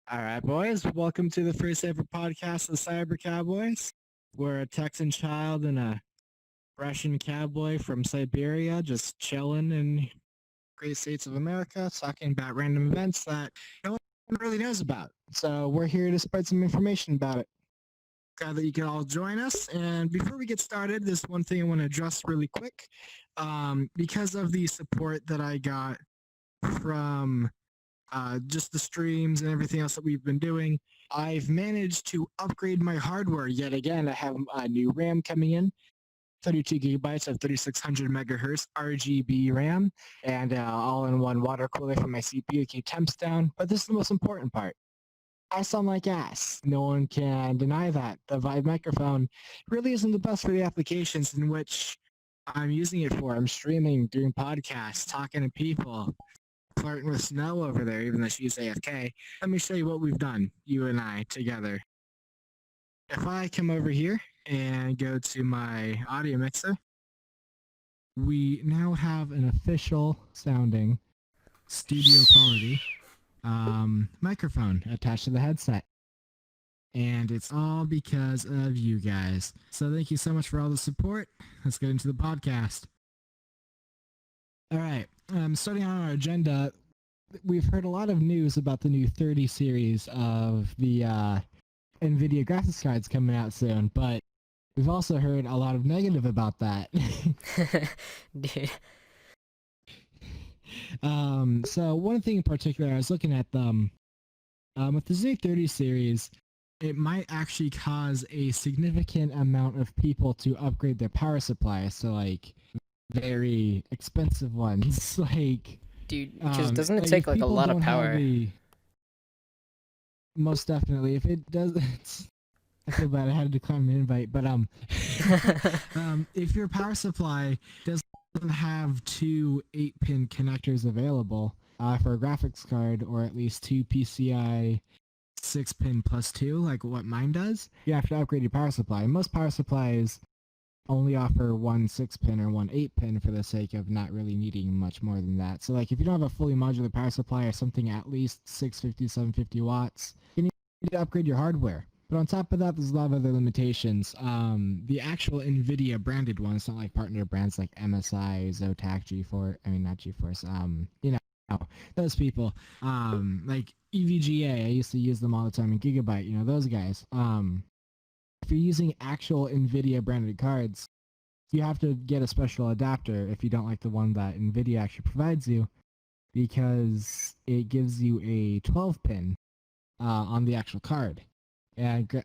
All right, boys. Welcome to the first ever podcast of the Cyber Cowboys. We're a Texan child and a Russian cowboy from Siberia, just chilling in great states of America, talking about random events that no one really knows about. So we're here to spread some information about it. Glad that you can all join us. And before we get started, there's one thing I want to address really quick. Because of the support that I got from just the streams and everything else that we've been doing, I've managed to upgrade my hardware yet again. I have a new RAM coming in, 32 gigabytes of 3600 megahertz RGB RAM, and all-in-one water cooler for my CPU to keep temps down. But this is the most important part. I sound like ass. No one can deny that. The Vibe microphone really isn't the best for the applications in which I'm using it for. I'm streaming, doing podcasts, talking to people, flirting with Snow over there, even though she's AFK. Let me show you what we've done, you and I, together. If I come over here and go to my audio mixer, we now have an official sounding studio quality microphone attached to the headset. And it's all because of you guys. So thank you so much for all the support. Let's get into the podcast. All right. Starting on our agenda, we've heard a lot of news about the new 30 series of the NVIDIA graphics cards coming out soon, but we've also heard a lot of negative about that. Dude. So one thing in particular, I was looking at them, with the Z30 series, it might actually cause a significant amount of people to upgrade their power supply. So like very expensive ones, like Dude, because doesn't it take like a lot of power? Most definitely. If it does, I feel bad. I had to decline an invite, but if your power supply doesn't have two 8-pin connectors available for a graphics card, or at least two PCI 6-pin plus 2, like what mine does, you have to upgrade your power supply. Most power supplies only offer one 6-pin or one 8-pin for the sake of not really needing much more than that. So like if you don't have a fully modular power supply or something at least 650, 750 watts, you need to upgrade your hardware. But on top of that, there's a lot of other limitations. The actual NVIDIA branded ones, not like partner brands like MSI, Zotac, not GeForce, those people, like EVGA, I used to use them all the time, and Gigabyte, those guys. If you're using actual NVIDIA branded cards, you have to get a special adapter if you don't like the one that NVIDIA actually provides you, because it gives you a 12-pin on the actual card. And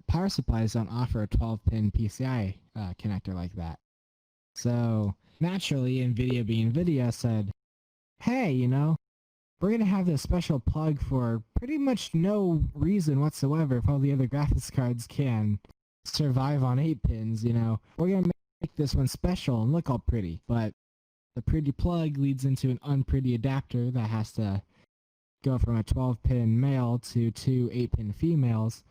power supplies don't offer a 12-pin PCI connector like that. So naturally, NVIDIA being NVIDIA said, hey, we're going to have this special plug for pretty much no reason whatsoever if all the other graphics cards can survive on 8 pins, We're going to make this one special and look all pretty. But the pretty plug leads into an unpretty adapter that has to go from a 12-pin male to two 8-pin females,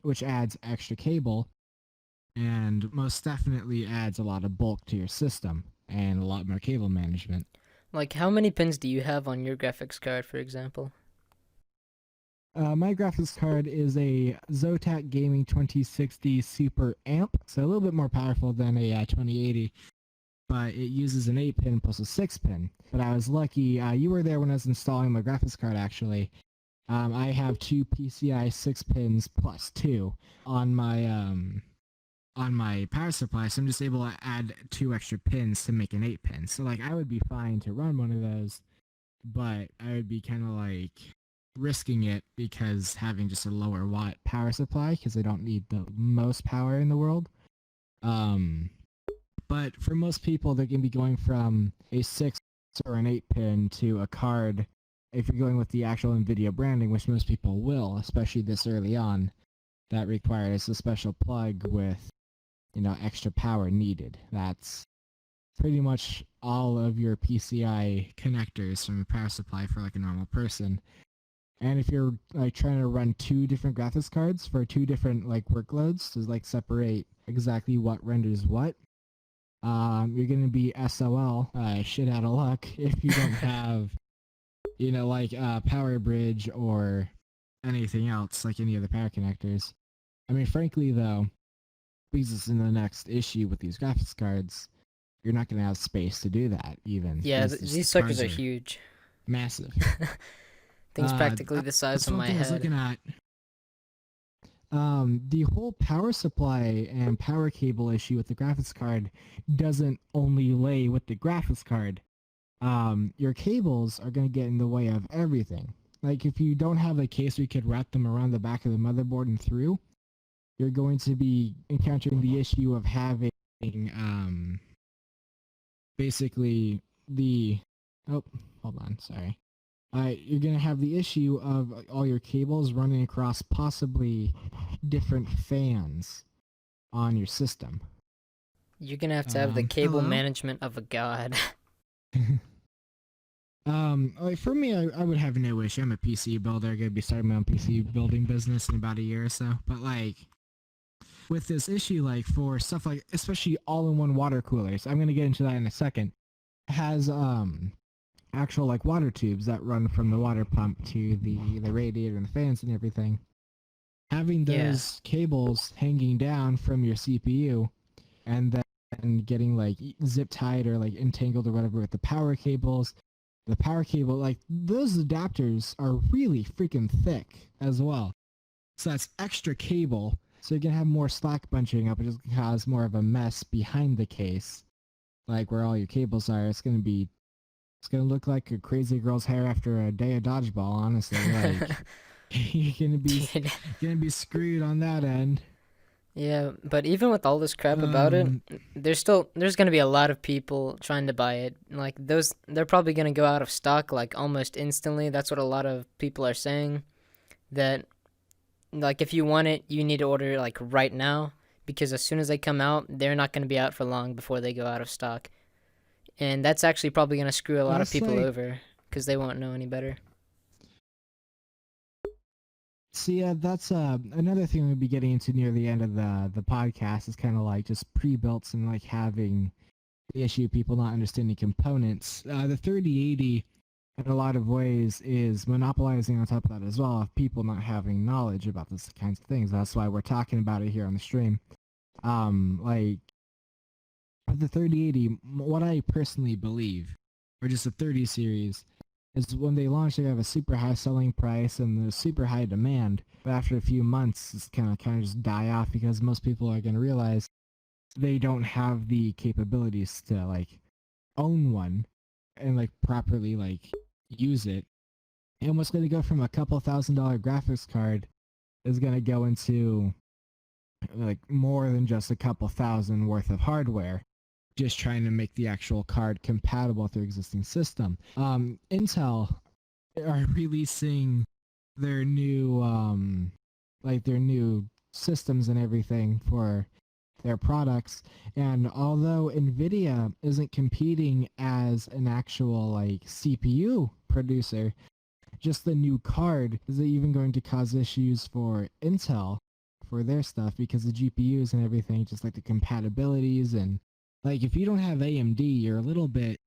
which adds extra cable and most definitely adds a lot of bulk to your system and a lot more cable management. Like, how many pins do you have on your graphics card, for example? My graphics card is a Zotac Gaming 2060 Super Amp, so a little bit more powerful than a 2080, but it uses an 8-pin plus a 6-pin. But I was lucky, you were there when I was installing my graphics card, actually. I have two PCI 6-pins plus 2 on my power supply, so I'm just able to add 2 extra pins to make an 8-pin. So like I would be fine to run one of those, but I would be kind of like risking it because having just a lower watt power supply, because I don't need the most power in the world. But for most people, they're going to be going from a 6 or an 8-pin to a card. If you're going with the actual NVIDIA branding, which most people will, especially this early on, that requires a special plug with extra power needed. That's pretty much all of your PCI connectors from a power supply for like a normal person. And if you're like trying to run 2 different graphics cards for 2 different like workloads to like separate exactly what renders what, you're going to be SOL, shit out of luck if you don't have like power bridge or anything else, like any other power connectors. I mean, frankly, though, brings us in the next issue with these graphics cards. You're not going to have space to do that, even. Yeah, The these suckers cards are huge. massive. Things practically the size That's of one my thing I was head. looking at. The whole power supply and power cable issue with the graphics card doesn't only lay with the graphics card. Your cables are going to get in the way of everything. Like if you don't have a case where you could wrap them around the back of the motherboard and through, you're going to be encountering the issue of having basically the oh, hold on, sorry. You're going to have the issue of all your cables running across possibly different fans on your system. You're gonna have the cable Hello? management of a god. Like for me, I would have no issue. I'm a PC builder. I'm gonna be starting my own PC building business in about a year or so. But like with this issue, like for stuff like especially all-in-one water coolers, I'm gonna get into that in a second. Has actual like water tubes that run from the water pump to the radiator and the fans and everything. Having Yeah. those cables hanging down from your CPU and then getting like zip tied or like entangled or whatever with the power cables. The power cable, like those adapters are really freaking thick as well. So that's extra cable. So you're gonna have more slack bunching up, which is gonna cause more of a mess behind the case. Like where all your cables are, it's gonna look like a crazy girl's hair after a day of dodgeball, honestly. Like you're Dude. gonna be screwed on that end. Yeah, but even with all this crap about it, Um there's gonna be a lot of people trying to buy it. Like they're probably gonna go out of stock like almost instantly. That's what a lot of people are saying. That like if you want it, you need to order it like right now because as soon as they come out, they're not gonna be out for long before they go out of stock. And that's actually probably gonna screw a lot of that's people like over because they won't know any better. See, that's another thing we'll be getting into near the end of the podcast is kind of like just pre-built and like having the issue of people not understanding components. The 3080, in a lot of ways, is monopolizing on top of that as well of people not having knowledge about this kinds of things. That's why we're talking about it here on the stream. Like with the 3080, what I personally believe, or just the 30 series, is when they launch, they have a super high selling price and the super high demand. But after a few months, it's kind of just die off because most people are going to realize they don't have the capabilities to like own one and like properly like use it. And what's going to go from a couple $1,000 graphics card is going to go into like more than just a couple thousand worth of hardware, just trying to make the actual card compatible with their existing system. Intel are releasing their new their new systems and everything for their products, and although NVIDIA isn't competing as an actual like CPU producer, just the new card is even going to cause issues for Intel for their stuff because the GPUs and everything, just like the compatibilities and like if you don't have AMD, you're a little bit,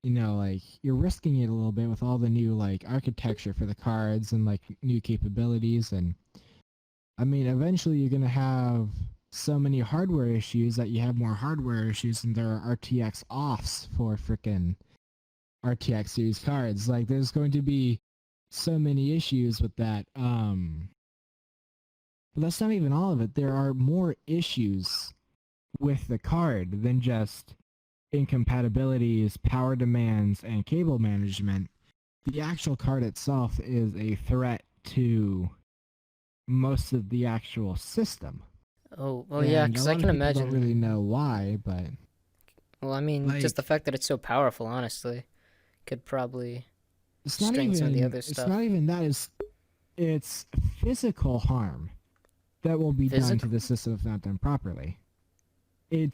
like you're risking it a little bit with all the new like architecture for the cards and like new capabilities. And I mean, eventually you're going to have so many hardware issues that you have more hardware issues and there are RTX offs for freaking RTX series cards. Like there's going to be so many issues with that. But that's not even all of it. There are more issues with the card than just incompatibilities, power demands, and cable management. The actual card itself is a threat to most of the actual system. Oh, well, yeah, And a because I lot of can people don't really imagine. know why, but Well, I mean, just the like fact that it's so powerful, honestly, could probably it's not strain some of the even other it's stuff. not even that it's physical harm that will be done to Physical? the system if not done properly. It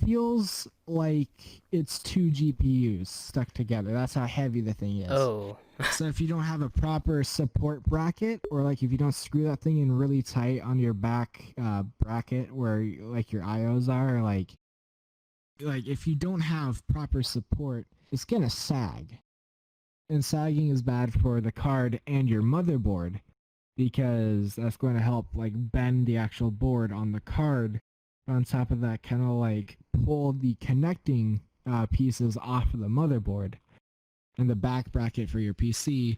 feels like it's two GPUs stuck together. That's how heavy the thing is. Oh, So if you don't have a proper support bracket, or like if you don't screw that thing in really tight on your back bracket where like your IOs are, like if you don't have proper support, it's gonna sag. And sagging is bad for the card and your motherboard because that's going to help like bend the actual board on the card. On top of that, kind of like pull the connecting pieces off of the motherboard and the back bracket for your PC.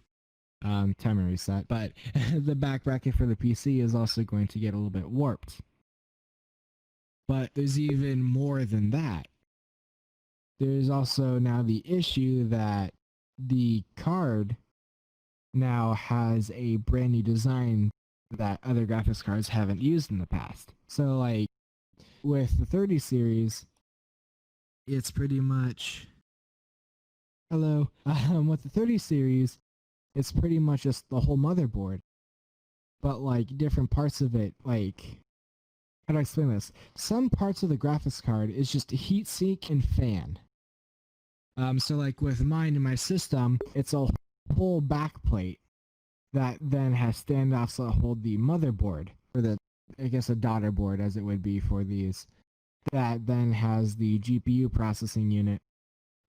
Timer reset, but the back bracket for the PC is also going to get a little bit warped. But there's even more than that. There's also now the issue that the card now has a brand new design that other graphics cards haven't used in the past. So like with the 30 series, it's pretty much with the 30 series, it's pretty much just the whole motherboard. But like different parts of it, like how do I explain this? Some parts of the graphics card is just heatsink and fan. So like with mine in my system, it's a whole back plate that then has standoffs that hold the motherboard, or the, I guess a daughter board as it would be for these, that then has the GPU processing unit,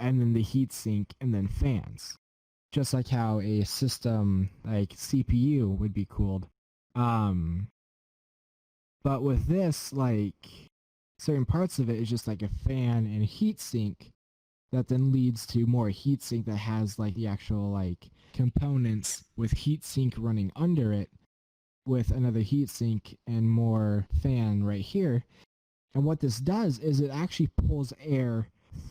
and then the heatsink, and then fans. Just like how a system like CPU would be cooled. But with this, like certain parts of it is just like a fan and heatsink that then leads to more heatsink that has like the actual like components with heatsink running under it with another heatsink and more fan right here. And what this does is it actually pulls air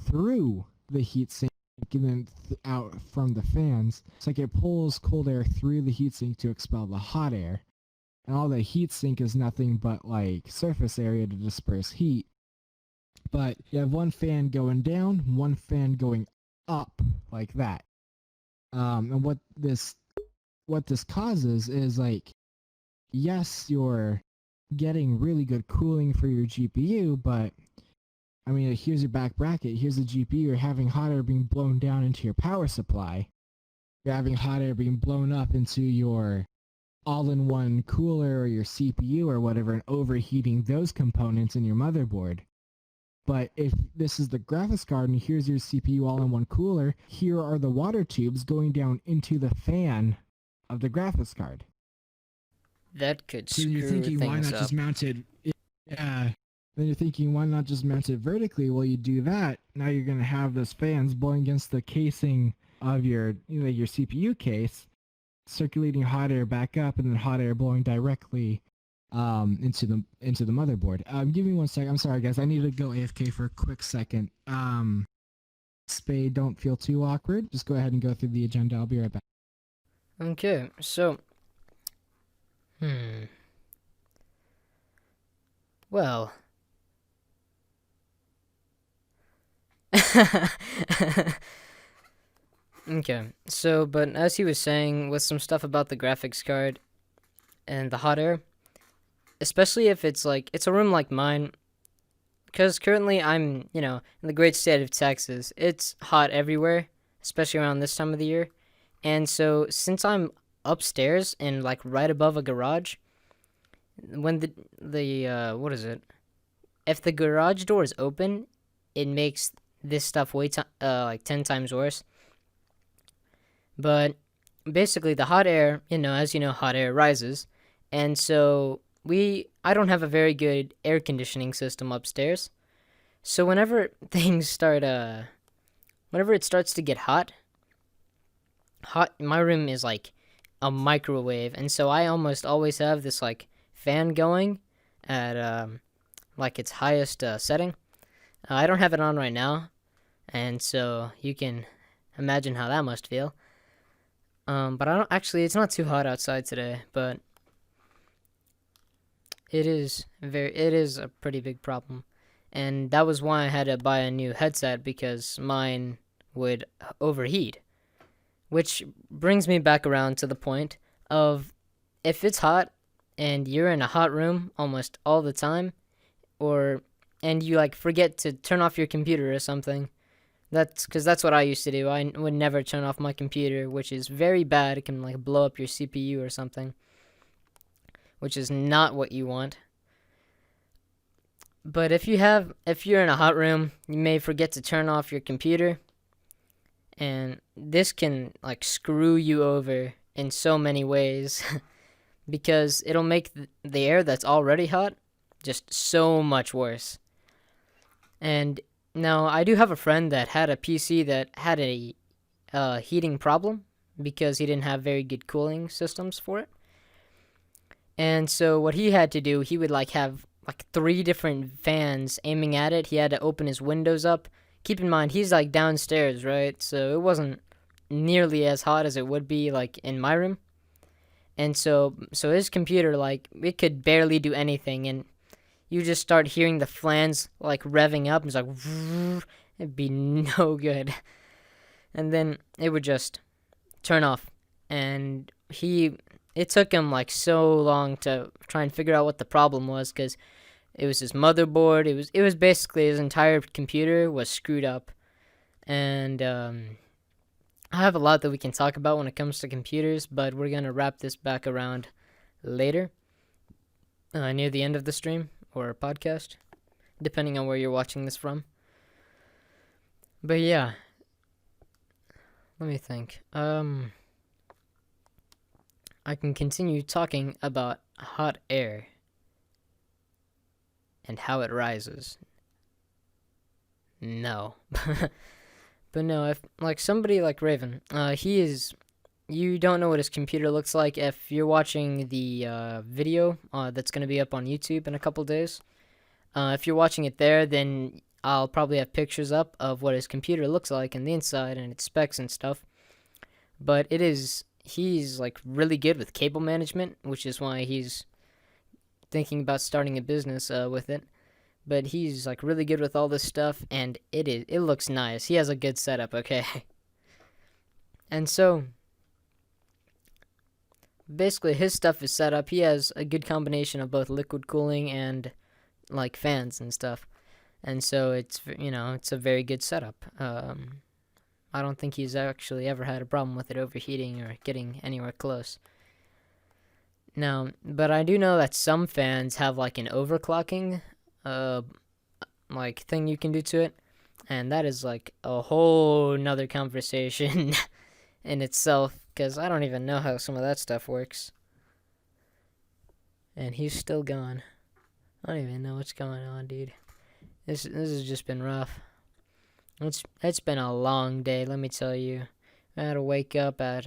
through the heatsink and then out from the fans. It's like it pulls cold air through the heatsink to expel the hot air. And all the heatsink is nothing but like surface area to disperse heat. But you have one fan going down, one fan going up, like that. And what this causes is like, yes, you're getting really good cooling for your GPU, but I mean, here's your back bracket, here's the GPU, you're having hot air being blown down into your power supply. You're having hot air being blown up into your all-in-one cooler or your CPU or whatever, and overheating those components in your motherboard. But if this is the graphics card and here's your CPU all-in-one cooler, here are the water tubes going down into the fan of the graphics card. That could screw you're thinking, why things not up. just mount it? Yeah. Then you're thinking, why not just mount it vertically? Well, you do that, now you're going to have those fans blowing against the casing of your CPU case, circulating hot air back up, and then hot air blowing directly into the motherboard. Give me 1 second. I'm sorry, guys. I need to go AFK for a quick second. Spade, don't feel too awkward. Just go ahead and go through the agenda. I'll be right back. Okay, so well, okay, so, but as he was saying, with some stuff about the graphics card and the hot air, especially if it's like, it's a room like mine, because currently I'm, in the great state of Texas, it's hot everywhere, especially around this time of the year, and so, since I'm upstairs and, like, right above a garage, when what is it, if the garage door is open, it makes this stuff like 10 times worse. But basically the hot air, as you know, hot air rises. And so I don't have a very good air conditioning system upstairs. So whenever things start, whenever it starts to get hot, my room is like a microwave. And so I almost always have this like fan going at like its highest setting. I don't have it on right now. And so you can imagine how that must feel. But it's not too hot outside today, but it is a pretty big problem. And that was why I had to buy a new headset, because mine would overheat. Which brings me back around to the point of, if it's hot and you're in a hot room almost all the time, and you like forget to turn off your computer or something, that's what I used to do. I would never turn off my computer, which is very bad. It can like blow up your CPU or something, which is not what you want. But if you're in a hot room, you may forget to turn off your computer, And this can like screw you over in so many ways because it'll make the air that's already hot just so much worse. And now I do have a friend that had a PC that had a heating problem because he didn't have very good cooling systems for it. And so what he had to do, he would like have like 3 different fans aiming at it. He had to open his windows up. Keep in mind, he's like downstairs, right? So it wasn't nearly as hot as it would be like in my room. And so his computer, like, it could barely do anything, and you just start hearing the fans like revving up, and it's like it'd be no good. And then it would just turn off. And it took him like so long to try and figure out what the problem was, because it was his motherboard. It was basically his entire computer was screwed up. And I have a lot that we can talk about when it comes to computers, but we're gonna wrap this back around later, near the end of the stream or podcast, depending on where you're watching this from. But yeah, let me think. I can continue talking about hot air and how it rises. No. But no, if like somebody like Raven, you don't know what his computer looks like. If you're watching the video that's going to be up on YouTube in a couple days, if you're watching it there, then I'll probably have pictures up of what his computer looks like in the inside and its specs and stuff. But he's like really good with cable management, which is why he's thinking about starting a business with it. But he's like really good with all this stuff, and it looks nice. He has a good setup, okay? And so basically his stuff is set up. He has a good combination of both liquid cooling and like fans and stuff. And so it's a very good setup. I don't think he's actually ever had a problem with it overheating or getting anywhere close. Now, but I do know that some fans have like an overclocking like thing you can do to it, and that is like a whole nother conversation in itself, because I don't even know how some of that stuff works. And he's still gone. I don't even know what's going on, dude. This has just been rough. It's been a long day, let me tell you. I had to wake up at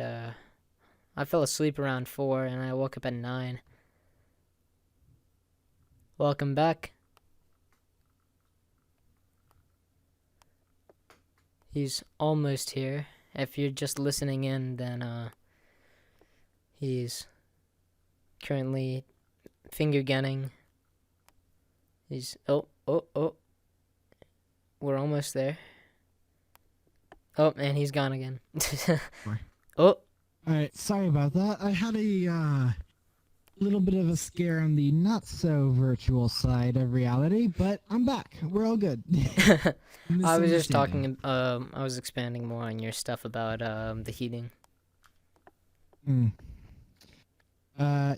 I fell asleep around 4 and I woke up at 9. Welcome back. He's almost here. If you're just listening in, then he's currently finger gunning. He's oh. We're almost there. Oh, and he's gone again. Oh. Alright, sorry about that. I had a little bit of a scare on the not so virtual side of reality, but I'm back. We're all good. I was just talking, I was expanding more on your stuff about the heating.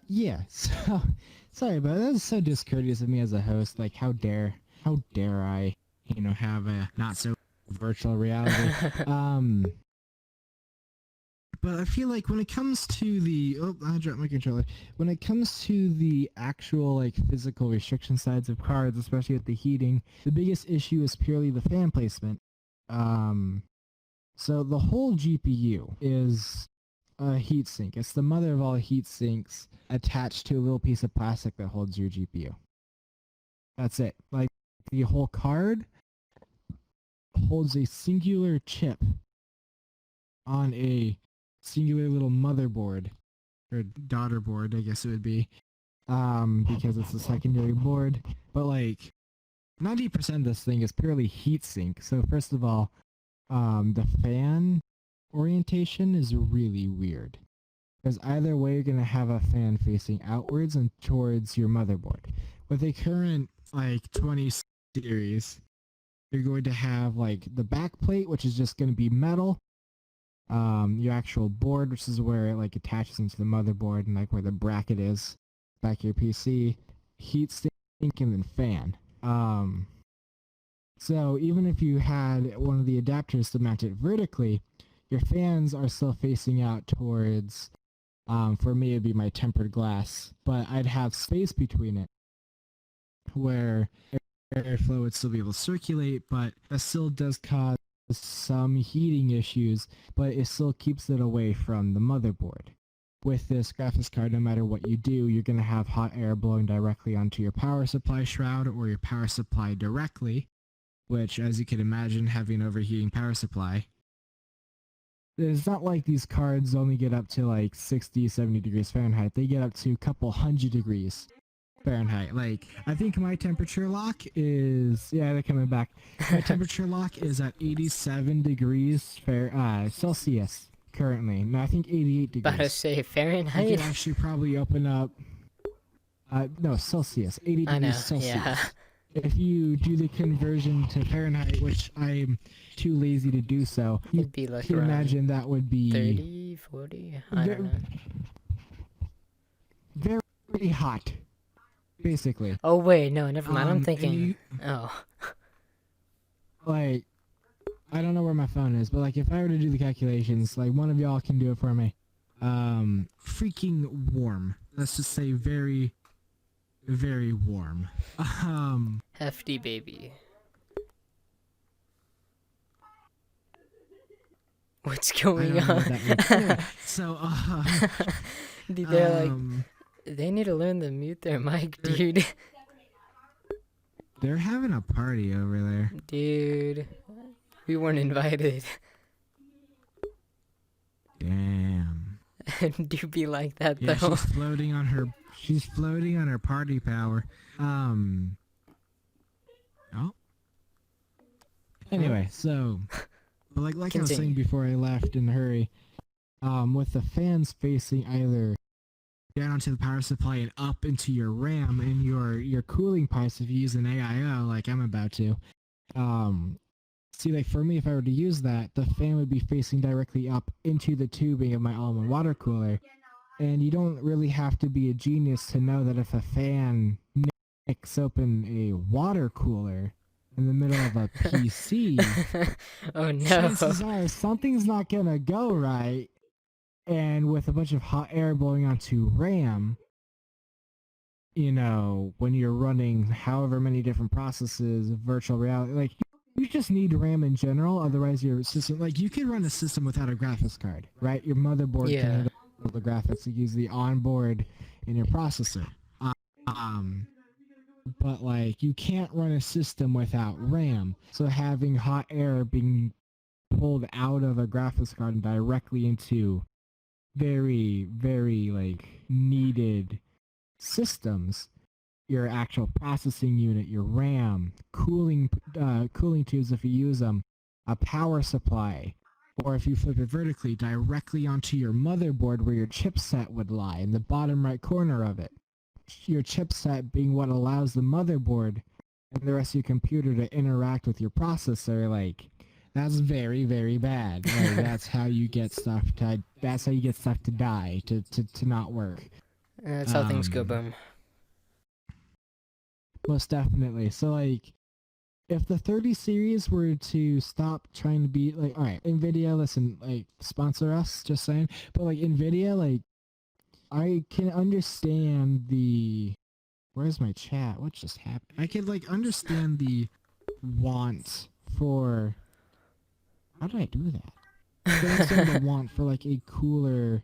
Yeah, so sorry about that. That was so discourteous of me as a host. Like, how dare I, have a not so virtual reality. But I feel like when it comes to the I dropped my controller. When it comes to the actual like physical restriction sides of cards, especially with the heating, the biggest issue is purely the fan placement. So the whole GPU is a heatsink. It's the mother of all heat sinks attached to a little piece of plastic that holds your GPU. That's it. Like, the whole card holds a singular chip on a singular little motherboard, or daughter board, I guess it would be, because it's a secondary board. But like 90% of this thing is purely heatsink. So first of all, the fan orientation is really weird, because either way you're gonna have a fan facing outwards and towards your motherboard. With a current like 20 series, you're going to have like the back plate, which is just going to be metal. Your actual board, which is where it like attaches into the motherboard and like where the bracket is back of your PC, heat sink, and then fan. So even if you had one of the adapters to mount it vertically, your fans are still facing out towards, for me it'd be my tempered glass, but I'd have space between it where airflow would still be able to circulate, but that still does cause some heating issues, but it still keeps it away from the motherboard. With this graphics card, no matter what you do, you're going to have hot air blowing directly onto your power supply shroud or your power supply directly, which, as you can imagine, having an overheating power supply, it's not like these cards only get up to like 60, 70 degrees Fahrenheit. They get up to a couple hundred degrees Fahrenheit. Like, I think my temperature lock is, yeah, they're coming back. My temperature lock is at 87 degrees Celsius currently. No, I think 88 degrees. About to say I Fahrenheit. could actually probably open up, no, Celsius, 80 I know, degrees Celsius. yeah. If you do the conversion to Fahrenheit, which I'm too lazy to do so, you It'd be like can around imagine that would be 30, 40, I don't know. very hot, basically. Oh wait, no, never mind. I'm and thinking. Oh, Like, I don't know where my phone is, but like if I were to do the calculations, like one of y'all can do it for me. Freaking warm. Let's just say very, very warm. hefty baby. What's I going don't know what on? that means. Anyway, so, Dude, they're like, they need to learn to mute their mic, dude. they're having a party over there. Dude, we weren't invited. Damn. Do be like that Yeah, though. she's floating on her. She's floating on her party power. Oh. Anyway, so, but like I was saying Continue. before I left in a hurry, with the fans facing either down onto the power supply and up into your RAM and your cooling pipes if you use an AIO like I'm about to, see, like for me, if I were to use that, the fan would be facing directly up into the tubing of my all-in-one water cooler. And you don't really have to be a genius to know that if a fan nicks open a water cooler in the middle of a PC, Oh no. chances are something's not gonna go right. And with a bunch of hot air blowing onto RAM, you know, when you're running however many different processes, virtual reality, like you just need RAM in general. Otherwise, your system, like you can run a system without a graphics card, right? Your motherboard Yeah. can handle the graphics. You use the onboard in your processor. But like you can't run a system without RAM. So having hot air being pulled out of a graphics card and directly into very, very like needed systems, your actual processing unit, your RAM, cooling tubes if you use them, a power supply, or if you flip it vertically, directly onto your motherboard where your chipset would lie in the bottom right corner of it. Your chipset being what allows the motherboard and the rest of your computer to interact with your processor, like that's very, very bad. Like, that's how you get stuff to die, to not work. That's how things go, boom. Most definitely. So like if the 30 series were to stop trying to be like, all right, NVIDIA, listen, like sponsor us, just saying. But like NVIDIA, like I can understand the, where's my chat? What just happened? I can like understand the want for, how did I do that? I can understand the want for like a cooler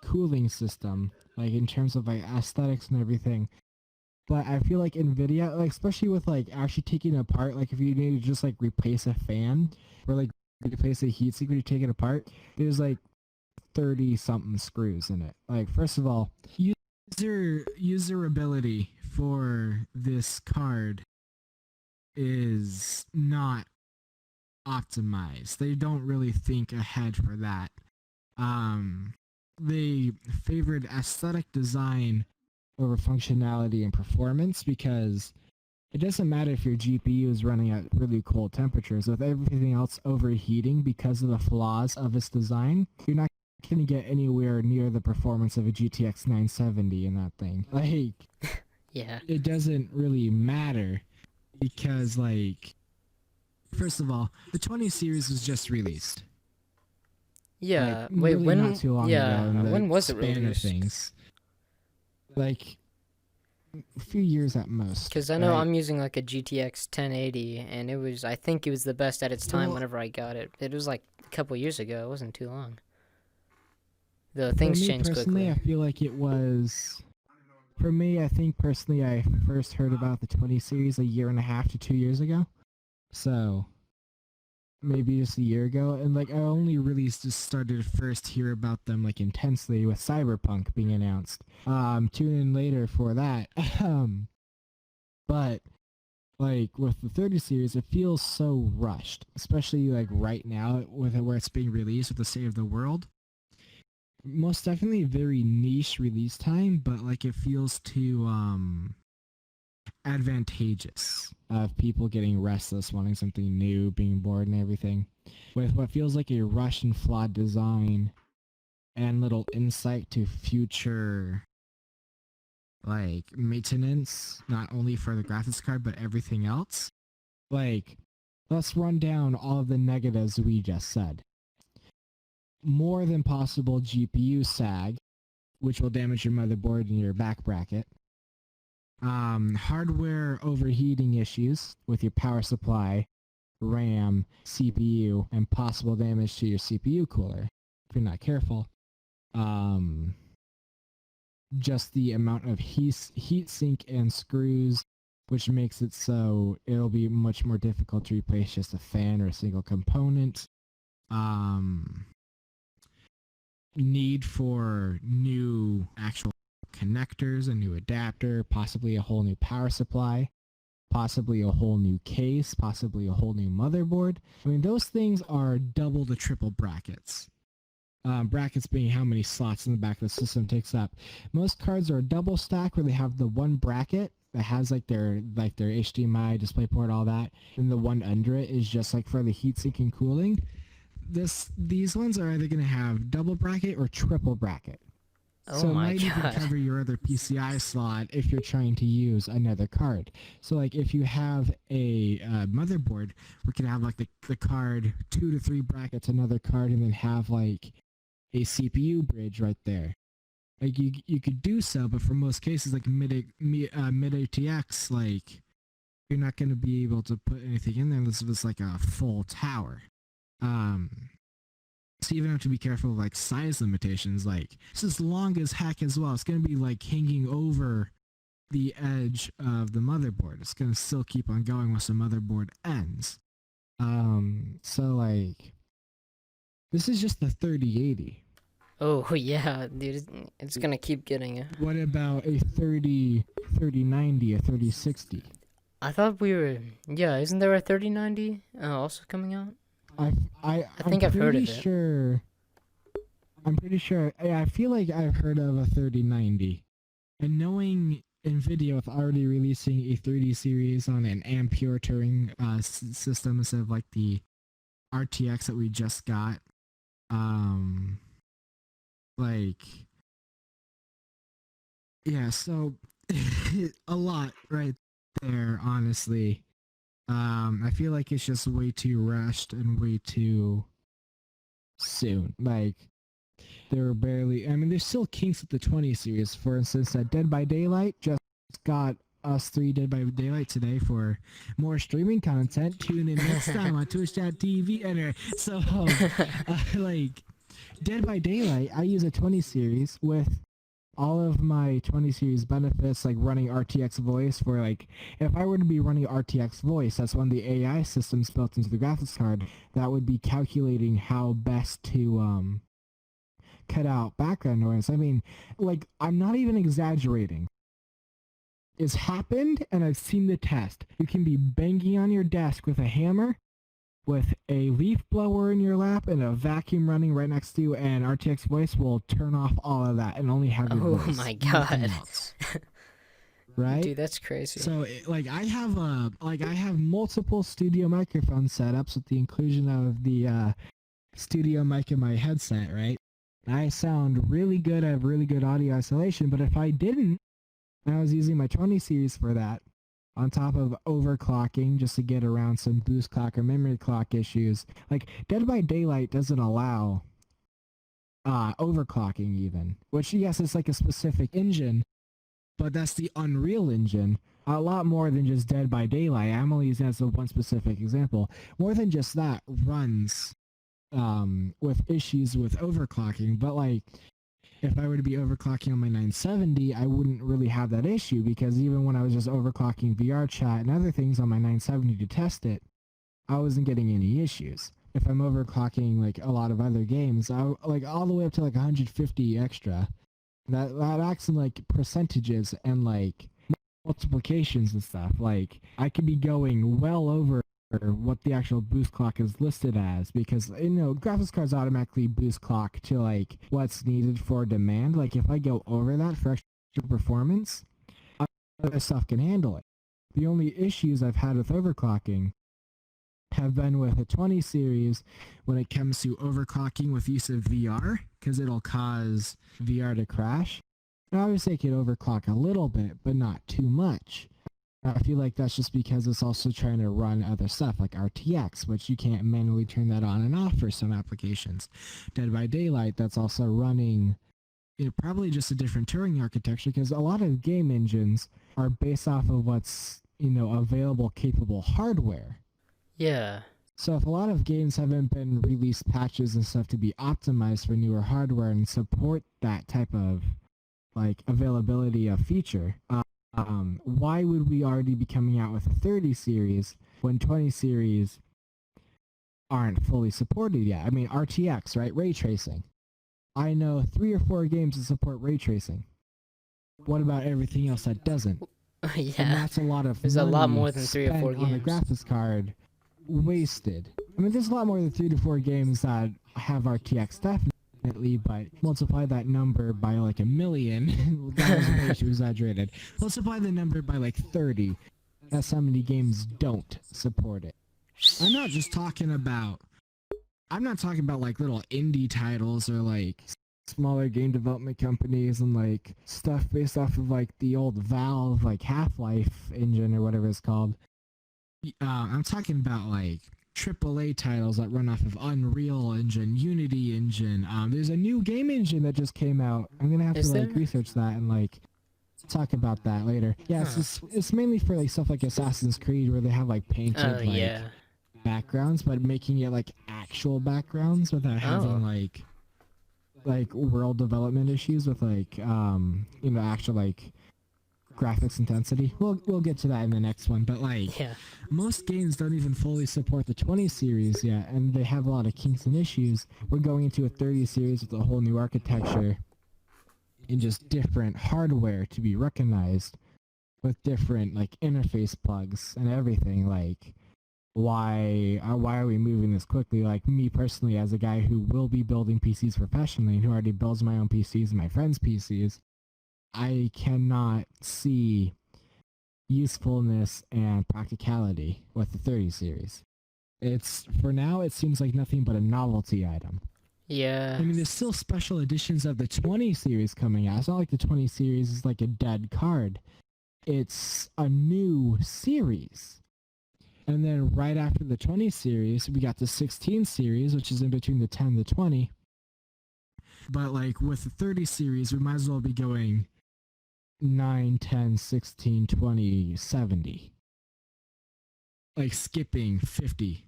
cooling system, like in terms of like aesthetics and everything. But I feel like NVIDIA, like especially with like actually taking it apart, like if you need to just like replace a fan or like replace a heatsink when you take it apart, there's like 30 something screws in it. Like first of all, usability for this card is not optimized. They don't really think ahead for that. They favored aesthetic design over functionality and performance because it doesn't matter if your GPU is running at really cold temperatures. With everything else overheating because of the flaws of its design, you're not going to get anywhere near the performance of a GTX 970 in that thing. Like, Yeah. it doesn't really matter because, like, first of all, the 20 series was just released. Yeah. Like, Wait, really when? not too long Yeah. ago in the When was it span of released? things. Like a few years at most. Because I know right? I'm using like a GTX 1080, and I think it was the best at its time Well, whenever I got it. It was like a couple years ago. It wasn't too long. The For things me change personally, quickly. I feel like it was. For me, I think personally, I first heard about the 20 series a year and a half to 2 years ago. So maybe just a year ago, and like I only really just started to first hear about them like intensely with Cyberpunk being announced. Tune in later for that. But like with the 30 series, it feels so rushed, especially like right now with it, where it's being released with the state of the world. Most definitely a very niche release time, but like it feels too advantageous of people getting restless, wanting something new, being bored and everything. With what feels like a rushed and flawed design and little insight to future like maintenance, not only for the graphics card but everything else. Like, let's run down all of the negatives we just said. More than possible GPU sag, which will damage your motherboard and your back bracket. Hardware overheating issues with your power supply, RAM, CPU, and possible damage to your CPU cooler if you're not careful. Just the amount of heat sink and screws, which makes it so it'll be much more difficult to replace just a fan or a single component. Need for new actual connectors, a new adapter, possibly a whole new power supply, possibly a whole new case, possibly a whole new motherboard. I mean, those things are double to triple brackets. Brackets being how many slots in the back of the system takes up. Most cards are a double stack where they have the one bracket that has like their HDMI, DisplayPort, all that, and the one under it is just like for the heatsink and cooling. These ones are either going to have double bracket or triple bracket. Oh So it my might even god. cover your other PCI slot if you're trying to use another card. So like if you have a motherboard, we can have like the card 2 to 3 brackets, another card, and then have like a CPU bridge right there. Like you could do so, but for most cases like mid ATX, like you're not going to be able to put anything in there unless it's like a full tower. So you even have to be careful of like size limitations. Like this is long as heck as well. It's gonna be like hanging over the edge of the motherboard. It's gonna still keep on going once the motherboard ends. So like this is just the 3080. Oh yeah, dude, it's gonna keep getting it. What about a 3090, a 3060? I thought we were. Yeah, isn't there a 3090 also coming out? I think I've heard of it. Sure. I'm pretty sure. I feel like I've heard of a 3090, and knowing NVIDIA with already releasing a 30 series on an Ampere Turing system instead of like the RTX that we just got, like yeah. So a lot right there, honestly. I feel like it's just way too rushed and way too soon. Like, there were barely. I mean, there's still kinks with the 20 series. For instance, Dead by Daylight just got us 3 Dead by Daylight today for more streaming content. Tune in next time on Twitch.tv. Anyway, so like Dead by Daylight, I use a 20 series with all of my 20 series benefits, like running RTX voice for like, if I were to be running RTX voice, that's one of the AI systems built into the graphics card that would be calculating how best to cut out background noise. I mean, like, I'm not even exaggerating. It's happened, and I've seen the test. You can be banging on your desk with a hammer, with a leaf blower in your lap and a vacuum running right next to you, and RTX voice will turn off all of that and only have your Oh voice. my Nothing god. else. Right? Dude, that's crazy. So like I have multiple studio microphone setups with the inclusion of the studio mic in my headset, right? I sound really good. I have really good audio isolation, but if I didn't, and I was using my 20 series for that, on top of overclocking just to get around some boost clock or memory clock issues. Like Dead by Daylight doesn't allow overclocking even, which yes, it's like a specific engine, but that's the Unreal Engine. A lot more than just Dead by Daylight. I'm only using that as a one specific example. More than just that runs with issues with overclocking, but like if I were to be overclocking on my 970, I wouldn't really have that issue because even when I was just overclocking VR chat and other things on my 970 to test it, I wasn't getting any issues. If I'm overclocking like a lot of other games, like all the way up to like 150 extra, that acts in like percentages and like multiplications and stuff. Like I could be going well over what the actual boost clock is listed as because graphics cards automatically boost clock to like what's needed for demand. Like if I go over that for extra performance, other stuff can handle it. The only issues I've had with overclocking have been with a 20 series when it comes to overclocking with use of VR because it'll cause VR to crash. And obviously it can overclock a little bit, but not too much. I feel like that's just because it's also trying to run other stuff like RTX, which you can't manually turn that on and off for some applications. Dead by Daylight, that's also running probably just a different Turing architecture because a lot of game engines are based off of what's available capable hardware. Yeah. So if a lot of games haven't been released patches and stuff to be optimized for newer hardware and support that type of like availability of feature, why would we already be coming out with a 30 series when 20 series aren't fully supported yet? I mean, RTX, right? Ray tracing. I know 3 or 4 games that support ray tracing. What about everything else that doesn't? Yeah. And that's a lot of There's a lot more than 3 or 4 games on the graphics card wasted. I mean, there's a lot more than 3 to 4 games that have RTX definitely, but multiply that number by like 1 million. That was way too exaggerated. Multiply the number by like 30. That's how many games don't support it. I'm not talking about like little indie titles or like smaller game development companies and like stuff based off of like the old Valve like Half-Life engine or whatever it's called. I'm talking about like AAA titles that run off of Unreal Engine, Unity Engine. There's a new game engine that just came out. I'm gonna have to like research that and like talk about that later. Yeah, it's mainly for like stuff like Assassin's Creed where they have like painted backgrounds, but making it like actual backgrounds without having like world development issues with like actual like graphics intensity. We'll get to that in the next one, but like most games don't even fully support the 20 series yet, and they have a lot of kinks and issues. We're going into a 30 series with a whole new architecture and just different hardware to be recognized with different like interface plugs and everything. Like why are we moving this quickly? Like me personally, as a guy who will be building PCs professionally and who already builds my own PCs and my friends' PCs, I cannot see usefulness and practicality with the 30 series. It's for now it seems like nothing but a novelty item. Yeah. I mean, there's still special editions of the 20 series coming out. It's not like the 20 series is like a dead card. It's a new series. And then right after the 20 series, we got the 16 series, which is in between the 10 and the 20. But like with the 30 series, we might as well be going 9, 10, 16, 20, 70. Like skipping 50.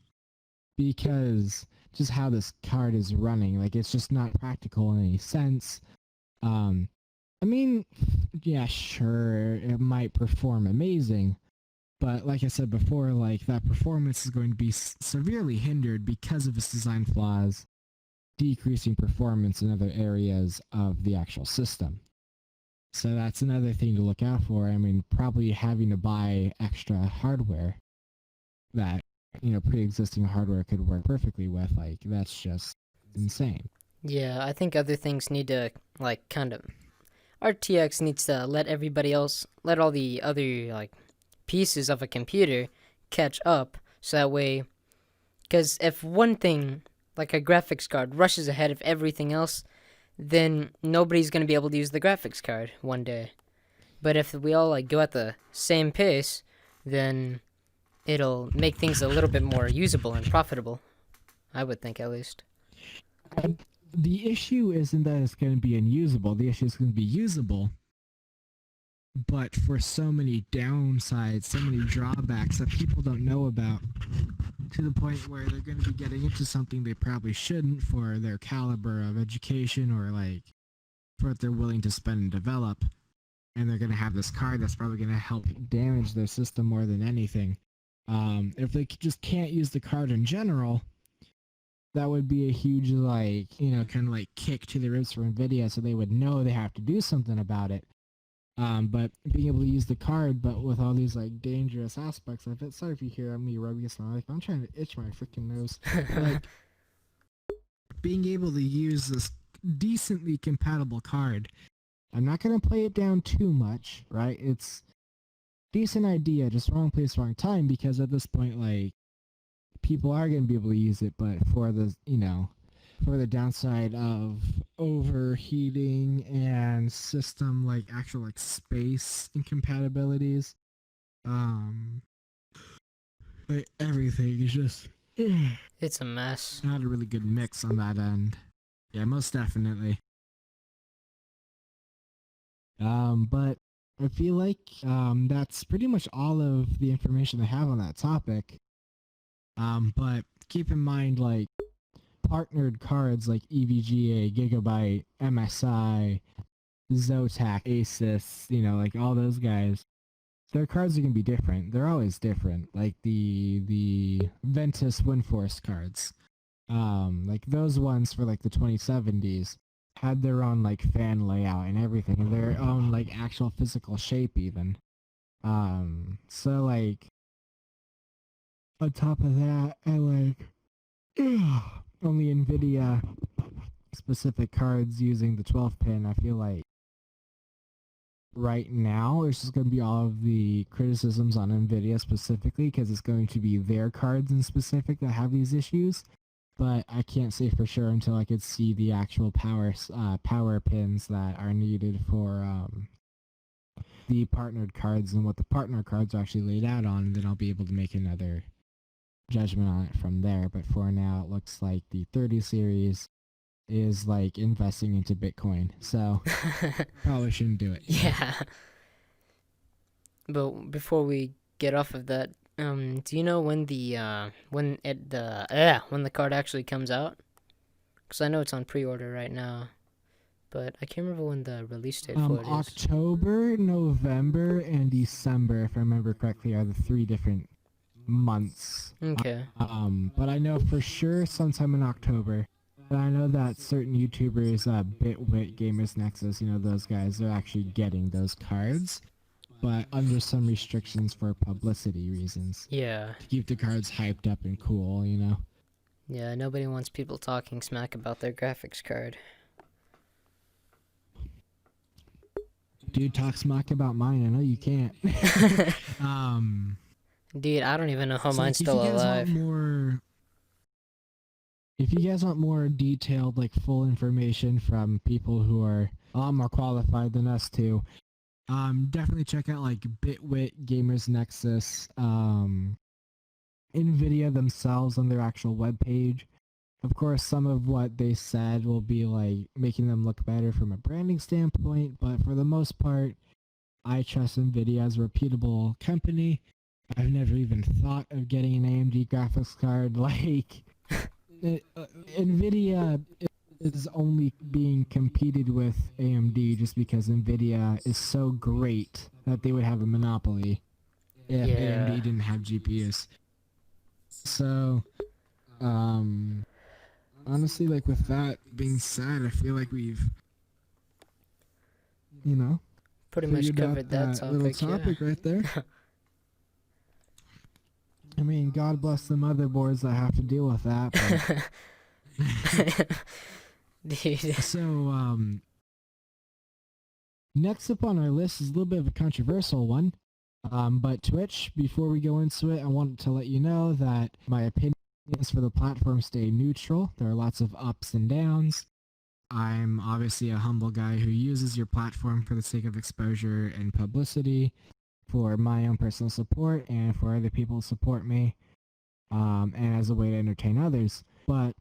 Because just how this card is running, like it's just not practical in any sense. I mean, yeah, sure, it might perform amazing, but like I said before, like that performance is going to be severely hindered because of its design flaws, decreasing performance in other areas of the actual system. So that's another thing to look out for. I mean, probably having to buy extra hardware that, pre-existing hardware could work perfectly with, like, that's just insane. Yeah, I think other things need to, like, kind of... RTX needs to let all the other, like, pieces of a computer catch up, so that way... Because if one thing, like a graphics card, rushes ahead of everything else, then nobody's going to be able to use the graphics card one day. But if we all, like, go at the same pace, then it'll make things a little bit more usable and profitable. I would think, at least. The issue isn't that it's going to be unusable. The issue is going to be usable, but for so many downsides, so many drawbacks that people don't know about, to the point where they're going to be getting into something they probably shouldn't for their caliber of education or like for what they're willing to spend and develop. And they're going to have this card that's probably going to help damage their system more than anything. If they just can't use the card in general, that would be a huge, like, kind of like kick to the ribs for NVIDIA, so they would know they have to do something about it. But being able to use the card, but with all these like dangerous aspects of it. Sorry if you hear me rubbing against my mic. I'm trying to itch my freaking nose. Like, being able to use this decently compatible card. I'm not gonna play it down too much, right? It's decent idea, just wrong place, wrong time. Because at this point, like, people are gonna be able to use it, but for the for the downside of overheating and system like actual like space incompatibilities, like everything is just It's a mess. not a really good mix on that end. Yeah, most definitely. But I feel like that's pretty much all of the information I have on that topic. But keep in mind, like, partnered cards like EVGA, Gigabyte, MSI, Zotac, Asus, like all those guys, their cards are gonna be different. They're always different. Like the Ventus Windforce cards, like those ones for like the 2070s had their own like fan layout and everything, and their own like actual physical shape even. So like on top of that, I like only NVIDIA specific cards using the 12 pin. I feel like right now it's just going to be all of the criticisms on NVIDIA specifically, because it's going to be their cards in specific that have these issues. But I can't say for sure until I could see the actual power pins that are needed for the partnered cards and what the partner cards are actually laid out on, and then I'll be able to make another judgment on it from there. But for now, it looks like the 30 series is like investing into Bitcoin, so probably shouldn't do it. Yeah. But before we get off of that, do you know when when the card actually comes out? Because I know it's on pre-order right now, but I can't remember when the release date for it is. October, November, and December, if I remember correctly, are the 3 different months. Okay. But I know for sure sometime in October. And I know that certain YouTubers, Bitwit, Gamers Nexus, those guys are actually getting those cards, but under some restrictions for publicity reasons. Yeah. To keep the cards hyped up and cool, Yeah, nobody wants people talking smack about their graphics card. Dude, talk smack about mine. I know you can't. Dude, I don't even know how So, mine's like, still alive. If you guys want more detailed, like, full information from people who are a lot more qualified than us too, definitely check out like Bitwit, Gamers Nexus, NVIDIA themselves on their actual webpage. Of course, some of what they said will be like making them look better from a branding standpoint, but for the most part, I trust NVIDIA as a reputable company. I've never even thought of getting an AMD graphics card. Like, NVIDIA is only being competed with AMD just because NVIDIA is so great that they would have a monopoly if AMD didn't have GPUs. So, honestly, like, with that being said, I feel like we've, Pretty much figured out covered that little topic, topic right there. I mean, God bless the motherboards that have to deal with that. But Dude. so, next up on our list is a little bit of a controversial one. But Twitch, before we go into it, I wanted to let you know that my opinions for the platform stay neutral. There are lots of ups and downs. I'm obviously a humble guy who uses your platform for the sake of exposure and publicity for my own personal support and for other people to support me, and as a way to entertain others. But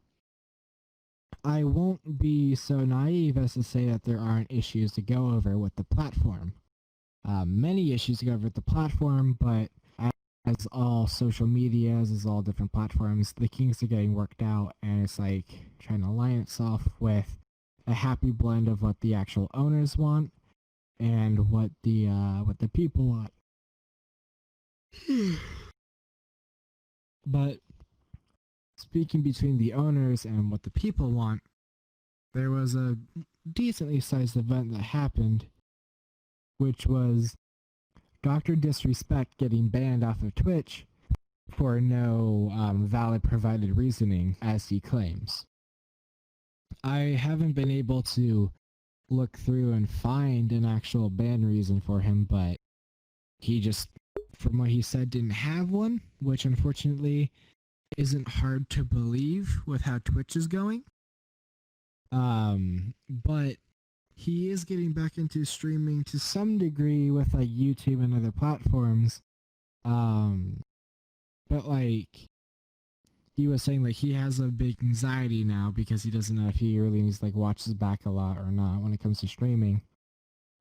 I won't be so naive as to say that there aren't issues to go over with the platform. Many issues to go over with the platform, but as all social medias, as all different platforms, the kinks are getting worked out, and it's like trying to align itself with a happy blend of what the actual owners want and what the people want. But speaking between the owners and what the people want, there was a decently sized event that happened, which was DrDisrespect getting banned off of Twitch for no valid provided reasoning, as he claims. I haven't been able to look through and find an actual ban reason for him, but he just, from what he said, didn't have one, which unfortunately isn't hard to believe with how Twitch is going. But he is getting back into streaming to some degree with like YouTube and other platforms. But like he was saying, like he has a big anxiety now because he doesn't know if he really needs to like watch his back a lot or not when it comes to streaming.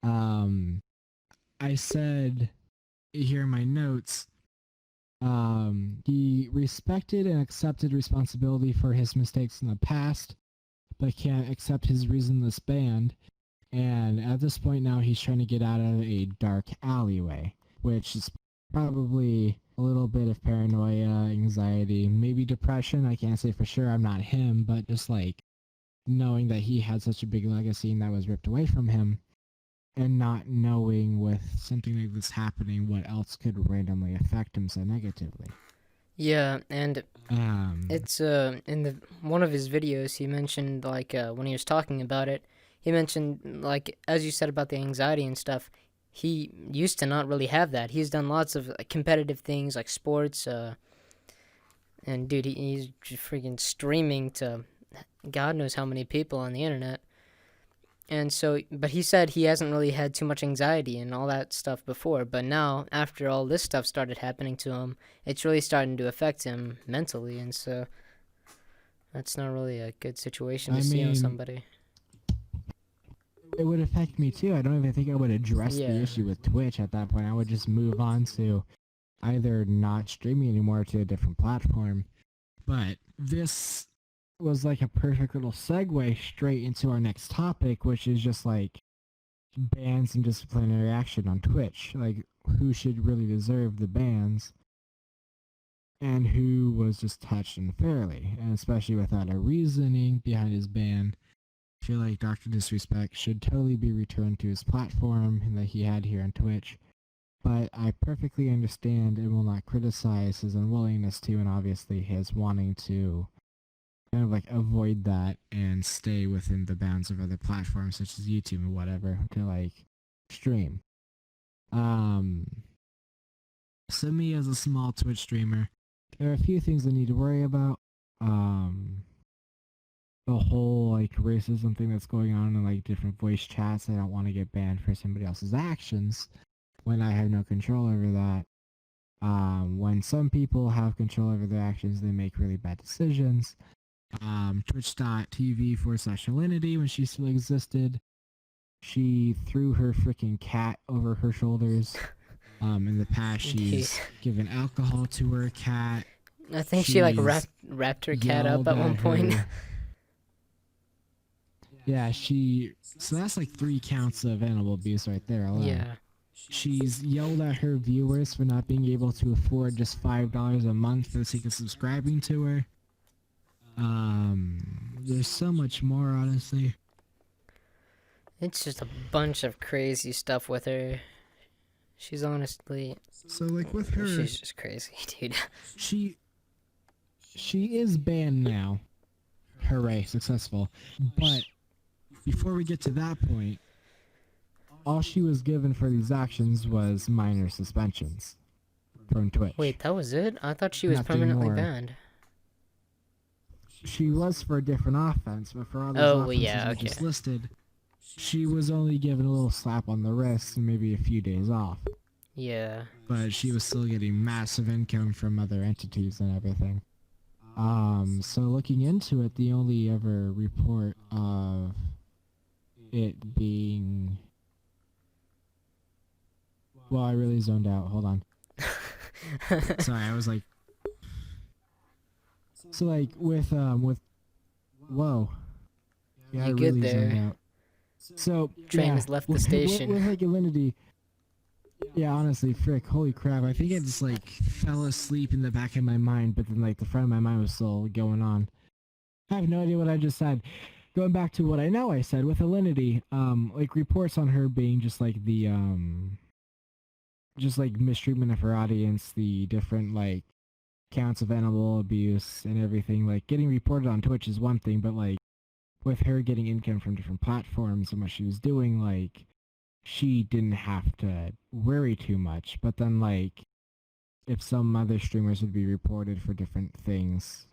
I said here in my notes, he respected and accepted responsibility for his mistakes in the past, but can't accept his reasonless ban. And at this point now, he's trying to get out of a dark alleyway, which is probably a little bit of paranoia, anxiety, maybe depression. I can't say for sure. I'm not him, but just like knowing that he had such a big legacy and that was ripped away from him, and not knowing with something like this happening what else could randomly affect him so negatively. Yeah, and it's in the one of his videos he mentioned, like when he was talking about it, he mentioned, like, as you said about the anxiety and stuff, he used to not really have that. He's done lots of competitive things like sports, and dude, he's just freaking streaming to God knows how many people on the internet. And so, but he said he hasn't really had too much anxiety and all that stuff before, but now, after all this stuff started happening to him, it's really starting to affect him mentally, and so that's not really a good situation to see on somebody. It would affect me too. I don't even think I would address the issue with Twitch at that point. I would just move on to either not streaming anymore to a different platform. But this was like a perfect little segue straight into our next topic, which is just like bans and disciplinary action on Twitch. Like who should really deserve the bans and who was just touched unfairly, and especially without a reasoning behind his ban. I feel like DrDisrespect should totally be returned to his platform that he had here on Twitch, but I perfectly understand and will not criticize his unwillingness to, and obviously his wanting to kind of like avoid that and stay within the bounds of other platforms such as YouTube or whatever to like stream. So me as a small Twitch streamer, there are a few things I need to worry about. The whole like racism thing that's going on in like different voice chats. I don't want to get banned for somebody else's actions when I have no control over that. When some people have control over their actions, they make really bad decisions. Twitch.tv/alinity, when she still existed, she threw her freaking cat over her shoulders. In the past, she's given alcohol to her cat. I think she like wrapped her cat up at one point. Yeah, so that's like 3 counts of animal abuse right there alone. Yeah. She's yelled at her viewers for not being able to afford just $5 a month for the sake of subscribing to her. There's so much more, honestly. It's just a bunch of crazy stuff with her. She's honestly... So, like, with her... She's just crazy, dude. She is banned now. Hooray, successful. But before we get to that point, all she was given for these actions was minor suspensions from Twitch. Wait, that was it? I thought she was permanently banned. She was for a different offense, but for all those offenses I just listed, she was only given a little slap on the wrist and maybe a few days off. Yeah. but she was still getting massive income from other entities and everything. So looking into it, the only ever report of it being, well, I really zoned out. Hold on. Sorry, I was like, so like with, whoa, yeah, I You good really zoned there? out. So Train yeah, has left the with, station. with like alinity, yeah, honestly, frick, holy crap! I think I just like fell asleep in the back of my mind, but then like the front of my mind was still going on. I have no idea what I just said. Going back to what I know I said with alinity, like reports on her being just like the just like mistreatment of her audience, the different like counts of animal abuse and everything. Like getting reported on Twitch is one thing, but like with her getting income from different platforms and what she was doing, like she didn't have to worry too much. But then like if some other streamers would be reported for different things,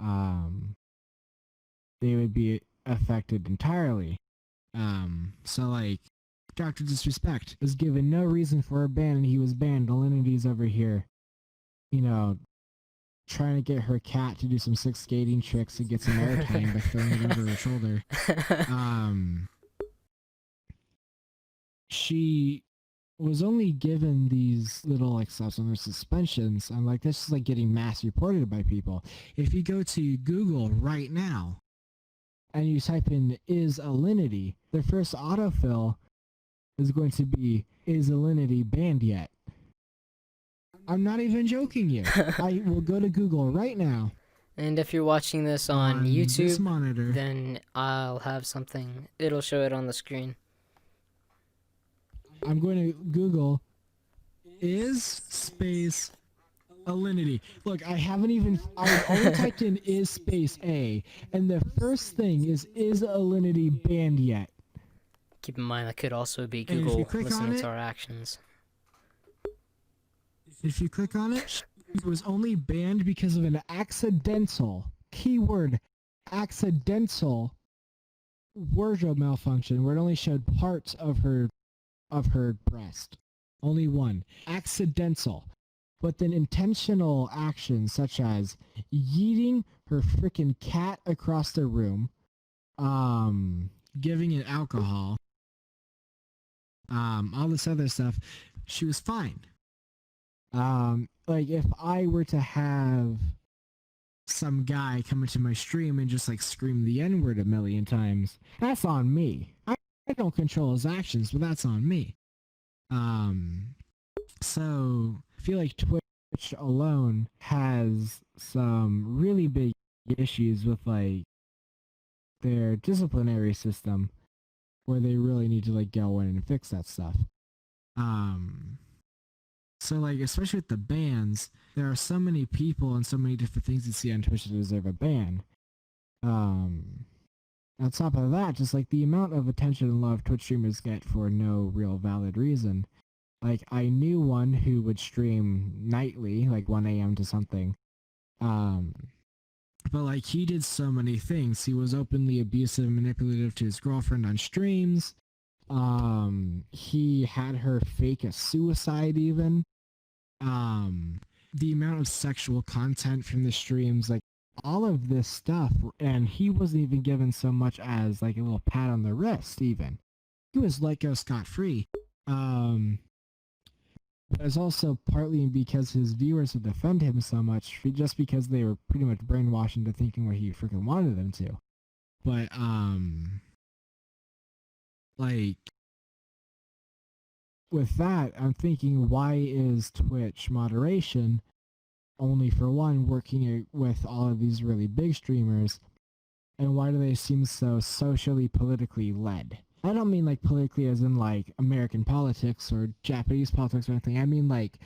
they would be affected entirely. So like DrDisrespect was given no reason for a ban and he was banned. Alinity's over here, you know, trying to get her cat to do some sick skating tricks and get some airtime by throwing it over her shoulder. She was only given these little like substance suspensions, and like this is like getting mass reported by people. If you go to Google right now and you type in "is alinity," the first autofill is going to be "is alinity banned yet?" I'm not even joking you. I will go to Google right now And if you're watching this on this YouTube, monitor. then I'll have something. It'll show it on the screen. I'm going to Google "is space alinity." Look, I haven't even. I only typed in "is space a," and the first thing is alinity banned yet?" Keep in mind that could also be And if you Google click on listening it, to our actions. if you click on it, it was only banned because of an accidental keyword, accidental wardrobe malfunction, where it only showed parts of her breast. Only one. Accidental. But then intentional actions such as yeeting her freaking cat across the room, giving it alcohol, all this other stuff, she was fine. Like if I were to have some guy come into my stream and just like scream the N-word a million times, that's on me. I don't control his actions, but that's on me. So I feel like Twitch alone has some really big issues with like their disciplinary system where they really need to like go in and fix that stuff. So like especially with the bans, there are so many people and so many different things you see on Twitch that deserve a ban. On top of that, just like the amount of attention and love Twitch streamers get for no real valid reason. Like I knew one who would stream nightly, like 1 a.m. to something. But like he did so many things. He was openly abusive and manipulative to his girlfriend on streams. He had her fake a suicide even. The amount of sexual content from the streams, like all of this stuff, and he wasn't even given so much as like a little pat on the wrist even. He was let go scot-free. But it's also partly because his viewers would defend him so much, just because they were pretty much brainwashed into thinking what he freaking wanted them to. But like with that, I'm thinking, why is Twitch moderation only for one working with all of these really big streamers, and why do they seem so socially politically led? I don't mean like politically as in like American politics or Japanese politics or anything. I mean like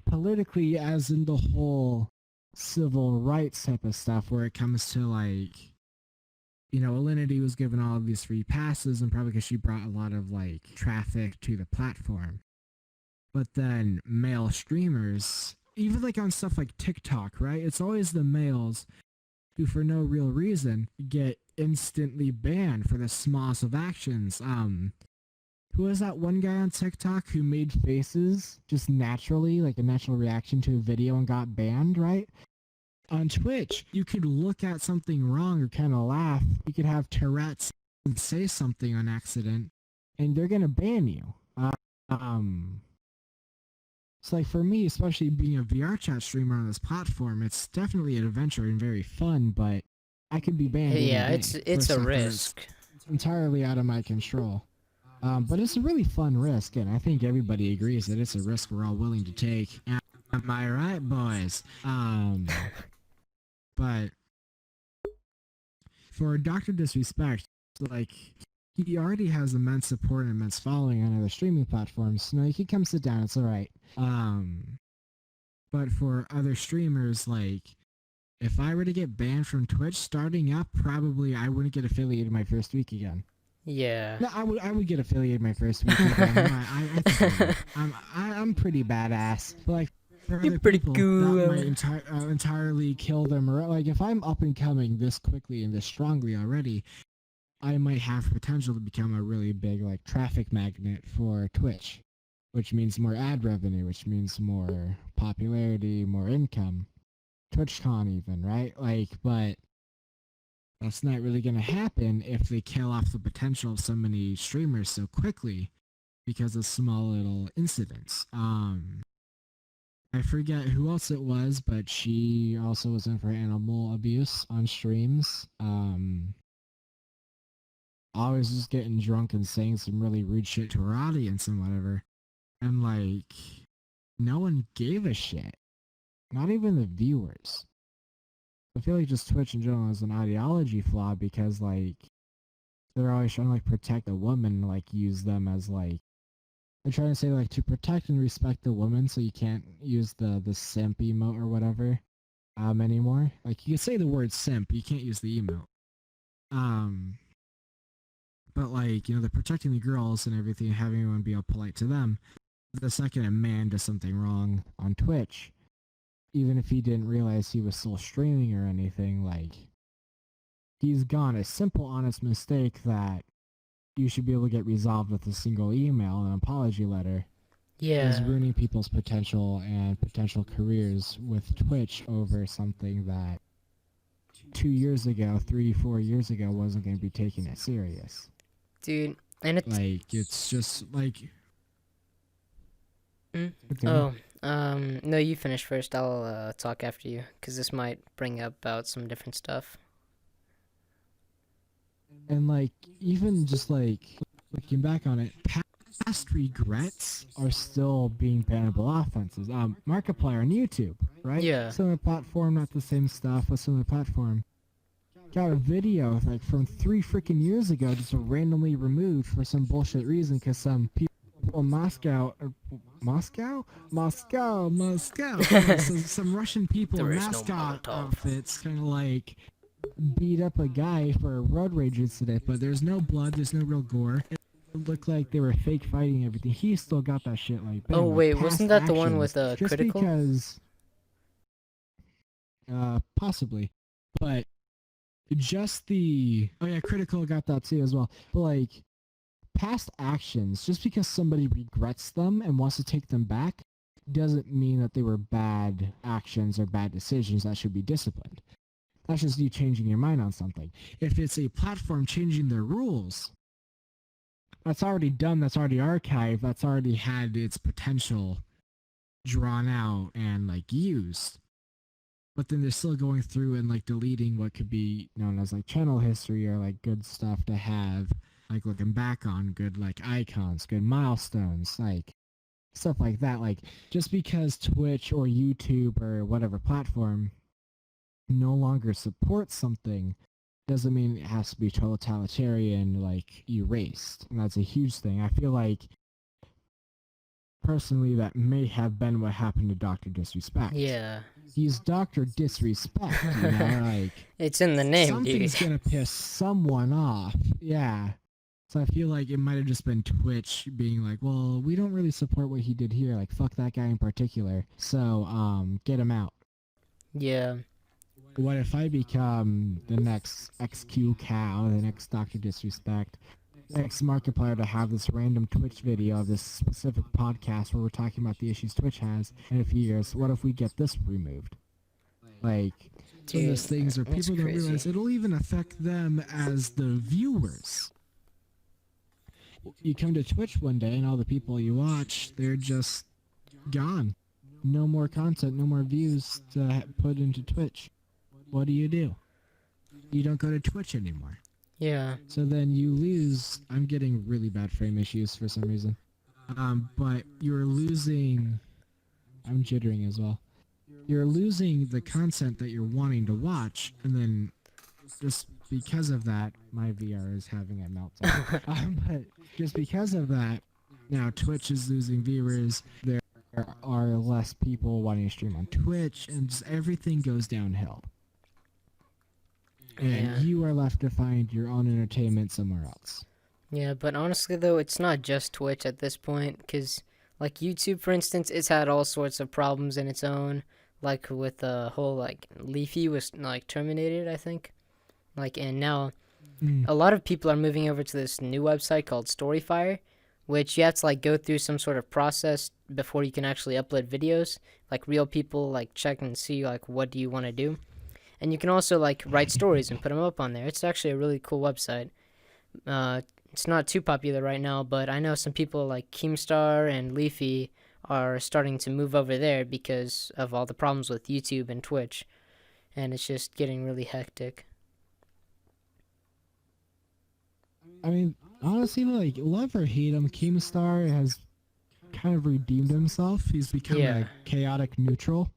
politically as in the whole civil rights type of stuff, where it comes to like, you know, Alinity was given all of these free passes, and probably because she brought a lot of like traffic to the platform. But then male streamers, even like on stuff like TikTok, right? It's always the males who, for no real reason, get instantly banned for the smallest of actions. who was that one guy on TikTok who made faces just naturally, like a natural reaction to a video and got banned, right? On Twitch, you could look at something wrong or kind of laugh. You could have Tourette's and say something on accident, and they're gonna ban you. So like for me, especially being a VR chat streamer on this platform, it's definitely an adventure and very fun, but I could be banned. Yeah, any day it's for a something risk. that's entirely out of my control. But it's a really fun risk, and I think everybody agrees that it's a risk we're all willing to take. Am I right, boys? But for Dr. Disrespect, like, he already has immense support and immense following on other streaming platforms. So, no, you can come sit down. It's all right. But for other streamers, like, if I were to get banned from Twitch starting up, probably I wouldn't get affiliated my first week again. Yeah. No, I would get affiliated my first week again. I'm pretty badass. But like, for You're other pretty people, cool. that might entirely kill them. Or like, if I'm up and coming this quickly and this strongly already, I might have potential to become a really big like traffic magnet for Twitch, which means more ad revenue, which means more popularity, more income. TwitchCon even, right? Like, but that's not really going to happen if they kill off the potential of so many streamers so quickly because of small little incidents. I forget who else it was, but she also was in for animal abuse on streams. Always just getting drunk and saying some really rude shit to her audience and whatever. And like, no one gave a shit. Not even the viewers. I feel like just Twitch in general is an ideology flaw because like they're always trying to like protect the woman, like use them as like they're trying to say like to protect and respect the woman, so you can't use the simp emote or whatever anymore. Like you can say the word simp, you can't use the emote. But like, you know, they're protecting the girls and everything, and having everyone be all polite to them. The second a man does something wrong on Twitch, even if he didn't realize he was still streaming or anything, like, he's gone. A simple, honest mistake that you should be able to get resolved with a single email and apology letter is ruining people's potential and potential careers with Twitch over something that 2 years ago, 3-4 years ago wasn't going to be taken as serious. Dude, and it's like, it's just like... no, you finish first. I'll talk after you, because this might bring up about some different stuff. And like, even just like looking back on it, past regrets are still being bannable offenses. Markiplier on YouTube, right? Yeah. Similar platform, not the same stuff, but similar platform. Got a video like from 3 freaking years ago, just randomly removed for some bullshit reason because some people in Moscow. So some Russian people in mascot outfits kind of like beat up a guy for a road rage incident, but there's no blood, there's no real gore. It looked like they were fake fighting and everything. He still got that shit like banned. Oh wait, wasn't that the one with just Critical? Because possibly, but just the Critical got that too as well. But like, past actions, just because somebody regrets them and wants to take them back, doesn't mean that they were bad actions or bad decisions that should be disciplined. That's just you changing your mind on something. If it's a platform changing their rules, that's already done, that's already archived, that's already had its potential drawn out and like used. But then they're still going through and like deleting what could be known as like channel history or like good stuff to have, like looking back on, good like icons, good milestones, like stuff like that. Like, just because Twitch or YouTube or whatever platform no longer supports something doesn't mean it has to be totalitarian, like erased. And that's a huge thing. I feel like personally that may have been what happened to Dr. Disrespect. Yeah. He's Dr. Disrespect, you know, like, it's in the name, something's dude. gonna piss someone off. Yeah. So I feel like it might have just been Twitch being like, well, we don't really support what he did here. Like, fuck that guy in particular. So, get him out. Yeah. What if I become the next XQ Cow, the next Dr. Disrespect, X Markiplier to have this random Twitch video of this specific podcast where we're talking about the issues Twitch has in a few years. What if we get this removed? Like, some of those things where people don't realize it'll even affect them as the viewers. You come to Twitch one day and all the people you watch, they're just gone. No more content, no more views to put into Twitch. What do? You don't go to Twitch anymore. Yeah. So then you lose. I'm getting really bad frame issues for some reason. But you're losing. I'm jittering as well. You're losing the content that you're wanting to watch, and then just because of that, my VR is having a meltdown. But just because of that, now Twitch is losing viewers. There are less people wanting to stream on Twitch, and just everything goes downhill. And you are left to find your own entertainment somewhere else. Yeah, but honestly though, it's not just Twitch at this point, because like YouTube, for instance, it's had all sorts of problems in its own. Like with the whole like Leafy was like terminated, I think. Like, and now a lot of people are moving over to this new website called Storyfire, which you have to like go through some sort of process before you can actually upload videos. Like real people like check and see like what do you want to do. And you can also like write stories and put them up on there. It's actually a really cool website. It's not too popular right now, but I know some people like Keemstar and Leafy are starting to move over there because of all the problems with YouTube and Twitch. And it's just getting really hectic. I mean, honestly, like, love or hate him, Keemstar has kind of redeemed himself. He's become a chaotic neutral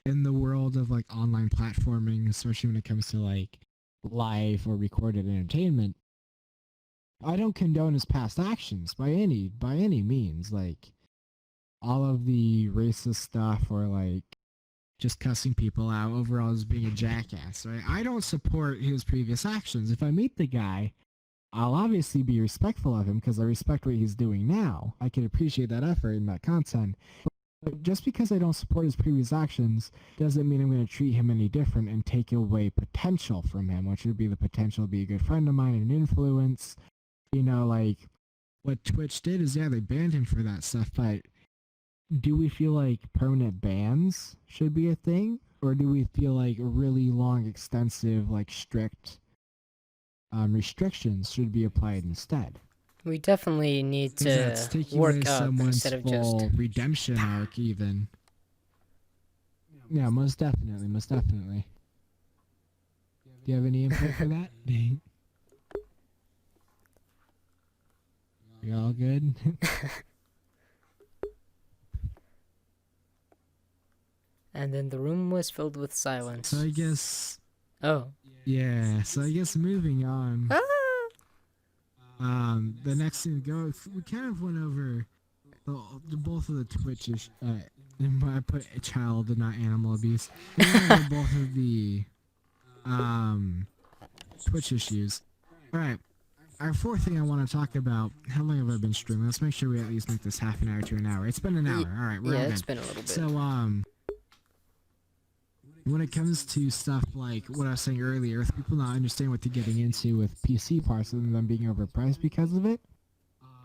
in the world of like online platforming, especially when it comes to like live or recorded entertainment. I don't condone his past actions by any means, like all of the racist stuff or like just cussing people out overall as being a jackass, right? I don't support his previous actions. If I meet the guy, I'll obviously be respectful of him because I respect what he's doing now. I can appreciate that effort and that content. But just because I don't support his previous actions doesn't mean I'm going to treat him any different and take away potential from him, which would be the potential to be a good friend of mine and influence. You know, like, what Twitch did is, yeah, they banned him for that stuff, but do we feel like permanent bans should be a thing? Or do we feel like really long, extensive, like, strict restrictions should be applied instead? We definitely need to work up instead of just redemption arc, even. Yeah, most definitely, most definitely. Do you have any input for that? You all good? And then the room was filled with silence. So I guess. Oh. Yeah. So I guess moving on. The next thing to go, we kind of went over the both of the Twitch I put a child and not animal abuse. We went over both of the Twitch issues. All right. Our fourth thing I want to talk about. How long have I been streaming? Let's make sure we at least make this half an hour to an hour. It's been an hour. All right, we're all good. It's been a little bit. So when it comes to stuff like what I was saying earlier, with people not understanding what they're getting into with PC parts and them being overpriced because of it,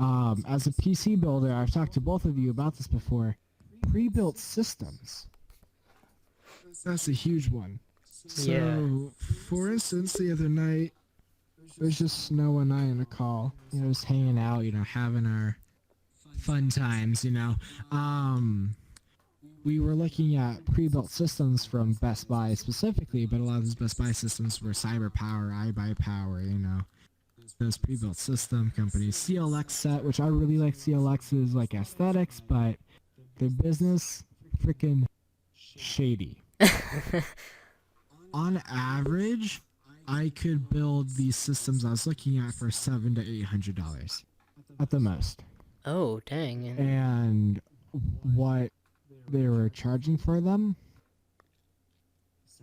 as a PC builder, I've talked to both of you about this before. Pre-built systems. That's a huge one. So, for instance, the other night, there's just Snow and I in a call, you know, just hanging out, you know, having our fun times, you know. We were looking at pre-built systems from Best Buy specifically, but a lot of those Best Buy systems were CyberPower, iBuyPower, you know, those pre-built system companies. CLX Set, which I really like CLX's like aesthetics, but their business freaking shady. On average, I could build these systems I was looking at for $700 to $800 at the most. Oh, dang. And what they were charging for them,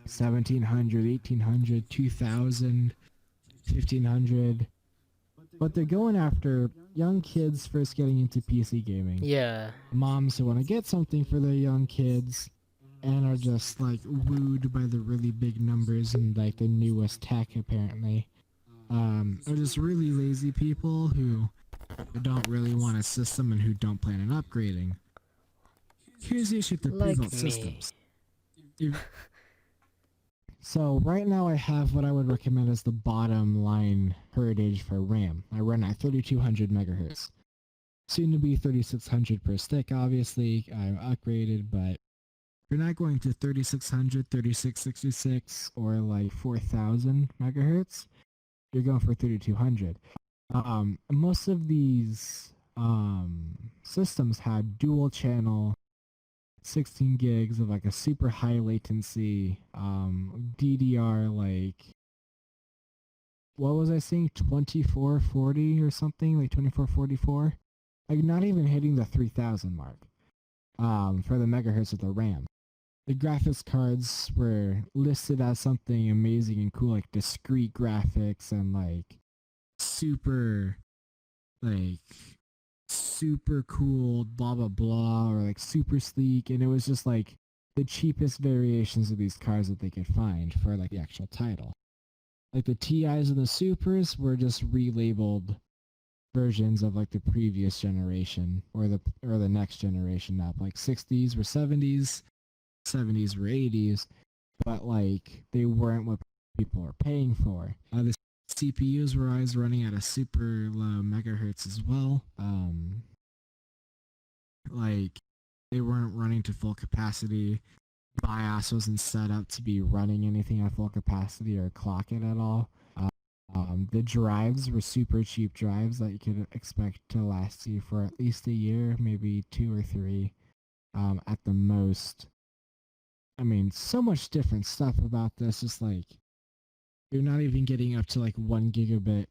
$1,700, $1,800, $2,000, $1,500. But they're going after young kids first getting into PC gaming. Yeah. Moms who want to get something for their young kids and are just like wooed by the really big numbers and like the newest tech apparently. Are just really lazy people who don't really want a system and who don't plan on upgrading. Here's the issue with the Like pre-built me. systems. So right now I have what I would recommend as the bottom line heritage for RAM. I run at 3200 megahertz. Soon to be 3600 per stick, obviously. I'm upgraded, but you're not going to 3600, 3666, or like 4000 megahertz. You're going for 3200. Most of these systems had dual channel 16 gigs of like a super high latency DDR, like what was I saying, 2440 or something, like 2444, like not even hitting the 3000 mark for the megahertz of the RAM. The graphics cards were listed as something amazing and cool, like discrete graphics and like super cool blah blah blah, or like super sleek, and it was just like the cheapest variations of these cards that they could find for like the actual title. Like the TIs and the Supers were just relabeled versions of like the previous generation or the next generation up. Like 60s were 70s, 70s were 80s, but like they weren't what people were paying for. The CPUs were always running at a super low megahertz as well. Like they weren't running to full capacity. BIOS wasn't set up to be running anything at full capacity or clock it at all. The drives were super cheap drives that you could expect to last you for at least a year, maybe 2 or 3 at the most. I mean, so much different stuff about this. Just like you're not even getting up to like 1 gigabit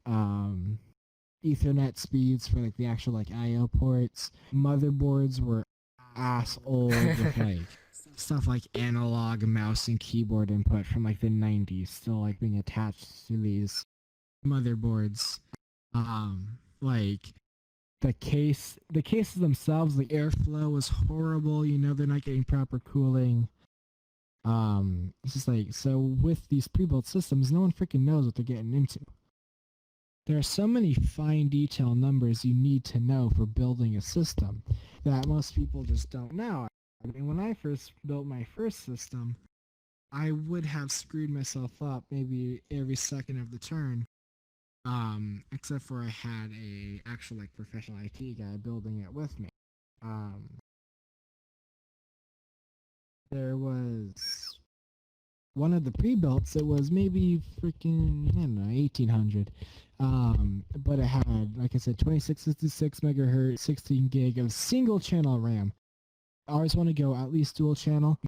Ethernet speeds for like the actual like IO ports. Motherboards were ass old with like stuff like analog mouse and keyboard input from like the 90s still like being attached to these motherboards. Like the cases themselves, the airflow was horrible. You know, they're not getting proper cooling. It's just like, so with these pre-built systems, no one freaking knows what they're getting into. There are so many fine detail numbers you need to know for building a system that most people just don't know. I mean, when I first built my first system, I would have screwed myself up maybe every second of the turn. Except for I had a actual like professional IT guy building it with me. There was one of the pre-builts. It was maybe freaking, I don't know, 1800. But it had, like I said, 2666 megahertz, 16 gig of single channel RAM. I always want to go at least dual channel.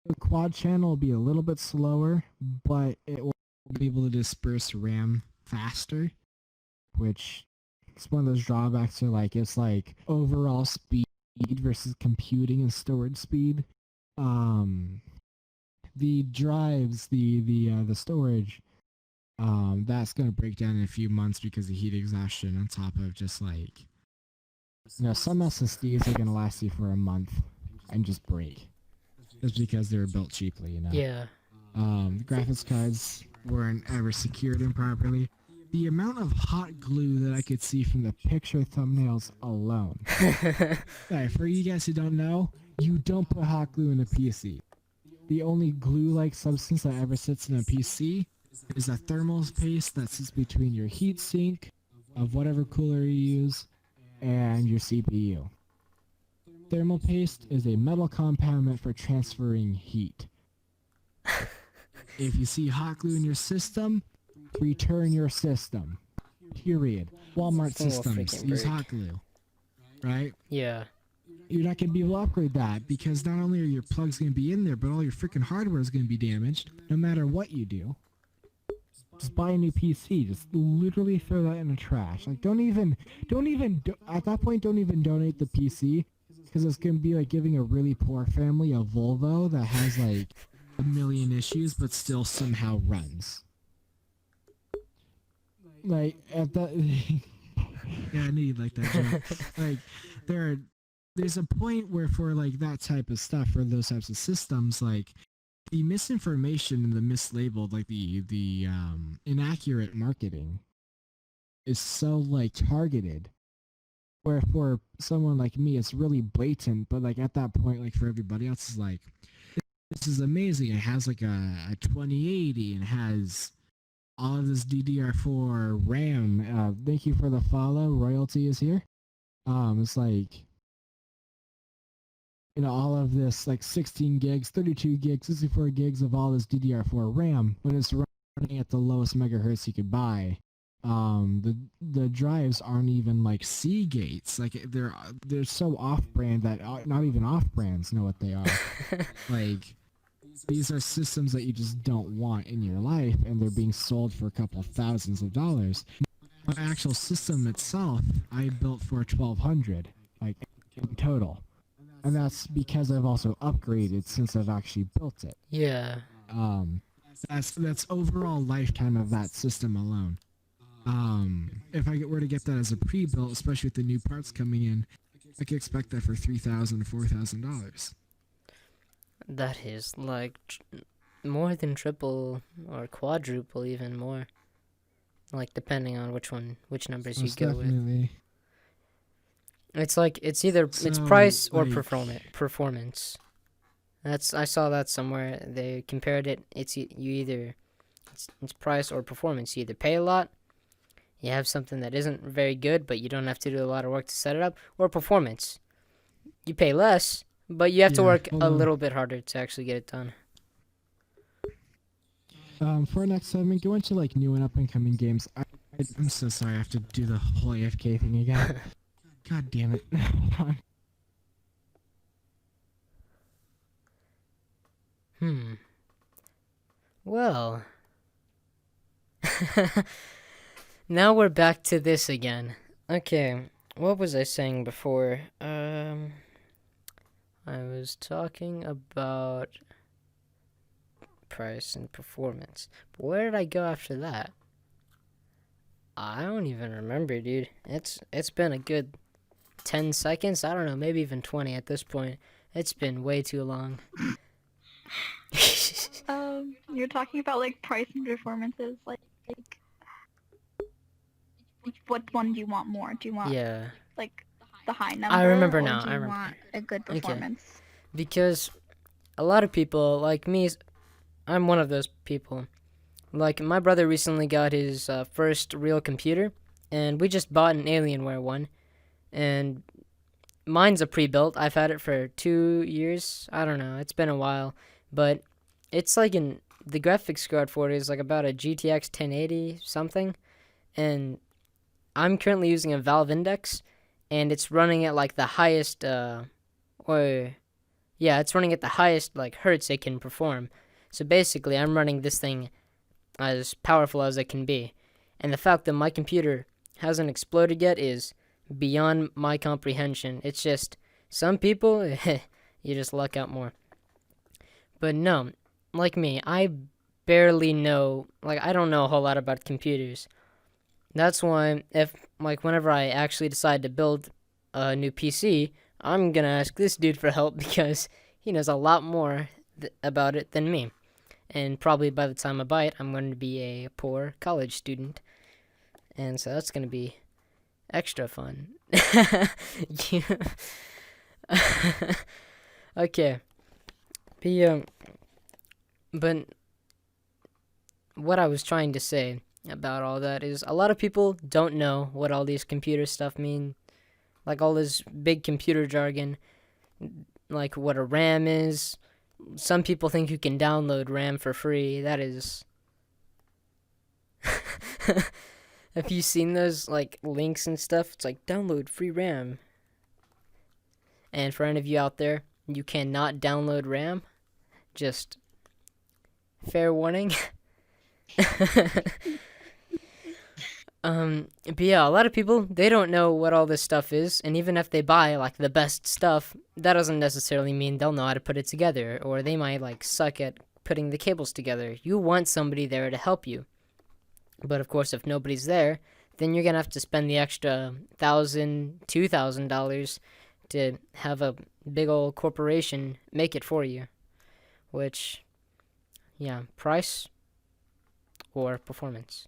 The quad channel will be a little bit slower, but it will be able to disperse RAM faster, which is one of those drawbacks. Are like, it's like overall speed versus computing and storage speed. The drives, the storage, that's gonna break down in a few months because of heat exhaustion. On top of just like, you know, some SSDs are gonna last you for a month and just break, just because they were built cheaply. You know. Yeah. The graphics cards weren't ever secured improperly. The amount of hot glue that I could see from the picture thumbnails alone. Right, for you guys who don't know, you don't put hot glue in a PC. The only glue-like substance that ever sits in a PC is a thermal paste that sits between your heatsink of whatever cooler you use and your CPU. Thermal paste is a metal compound meant for transferring heat. If you see hot glue in your system, return your system. Period. Walmart systems use hot glue. Right? Yeah. You're not going to be able to upgrade that because not only are your plugs going to be in there, but all your freaking hardware is going to be damaged no matter what you do. Just buy a new PC. Just literally throw that in the trash. Like, at that point, don't even donate the PC because it's going to be like giving a really poor family a Volvo that has like a million issues but still somehow runs. Like, at that... yeah, I need like that joke. Like, there's a point where for like that type of stuff, for those types of systems, like the misinformation and the mislabeled, like the inaccurate marketing is so like targeted. Where for someone like me, it's really blatant. But like at that point, like for everybody else, is like this is amazing. It has like a 2080 and has all of this DDR4 RAM. Thank you for the follow. Royalty is here. It's like all of this like 16 gigs, 32 gigs, 64 gigs of all this DDR4 RAM when it's running at the lowest megahertz you could buy. The drives aren't even like C gates. Like they're so off brand that not even off brands know what they are. Like these are systems that you just don't want in your life, and they're being sold for a couple thousands of dollars. My actual system itself, I built for 1,200, like in total, and that's because I've also upgraded since I've actually built it. Yeah. That's overall lifetime of that system alone. If I were to get that as a pre-built, especially with the new parts coming in, I could expect that for $3,000 to $4,000. That is like more than triple or quadruple, even more. Like depending on which numbers Most you go definitely. with. It's like it's either it's price or performance. I saw that somewhere. They compared it. It's price or performance. You either pay a lot, you have something that isn't very good, but you don't have to do a lot of work to set it up, or performance. You pay less, but you have to work a little bit harder to actually get it done. For our next segment, go into like new and up and coming games. I'm so sorry I have to do the whole AFK thing again. God damn it. Well. Now we're back to this again. Okay, what was I saying before? I was talking about price and performance. But where did I go after that? I don't even remember, dude. It's been a good 10 seconds. I don't know, maybe even 20 at this point. It's been way too long. You're talking about like price and performances, like what one do you want more? Do you want like the high number? I remember or now. Do you want a good performance? Okay. Because a lot of people like me, I'm one of those people. Like my brother recently got his first real computer, and we just bought an Alienware one, and mine's a pre-built. I've had it for 2 years. I don't know. It's been a while, but it's like the graphics card for it is like about a GTX 1080 something, and I'm currently using a Valve Index, and it's running at like the highest, it's running at the highest like hertz it can perform. So basically, I'm running this thing as powerful as it can be, and the fact that my computer hasn't exploded yet is beyond my comprehension. It's just some people, you just luck out more. But no, like me, I barely know, like I don't know a whole lot about computers. That's why whenever I actually decide to build a new PC, I'm gonna ask this dude for help because he knows a lot more about it than me. And probably by the time I buy it, I'm going to be a poor college student. And so that's going to be extra fun. Okay. But what I was trying to say about all that is a lot of people don't know what all these computer stuff mean. Like all this big computer jargon. Like what a RAM is. Some people think you can download RAM for free. That is... Have you seen those like links and stuff? It's like download free RAM. And for any of you out there, you cannot download RAM. Just fair warning. But yeah, a lot of people, they don't know what all this stuff is, and even if they buy like the best stuff, that doesn't necessarily mean they'll know how to put it together, or they might like suck at putting the cables together. You want somebody there to help you. But of course, if nobody's there, then you're gonna have to spend the extra $1,000, $2,000 to have a big old corporation make it for you. Which, yeah, price or performance.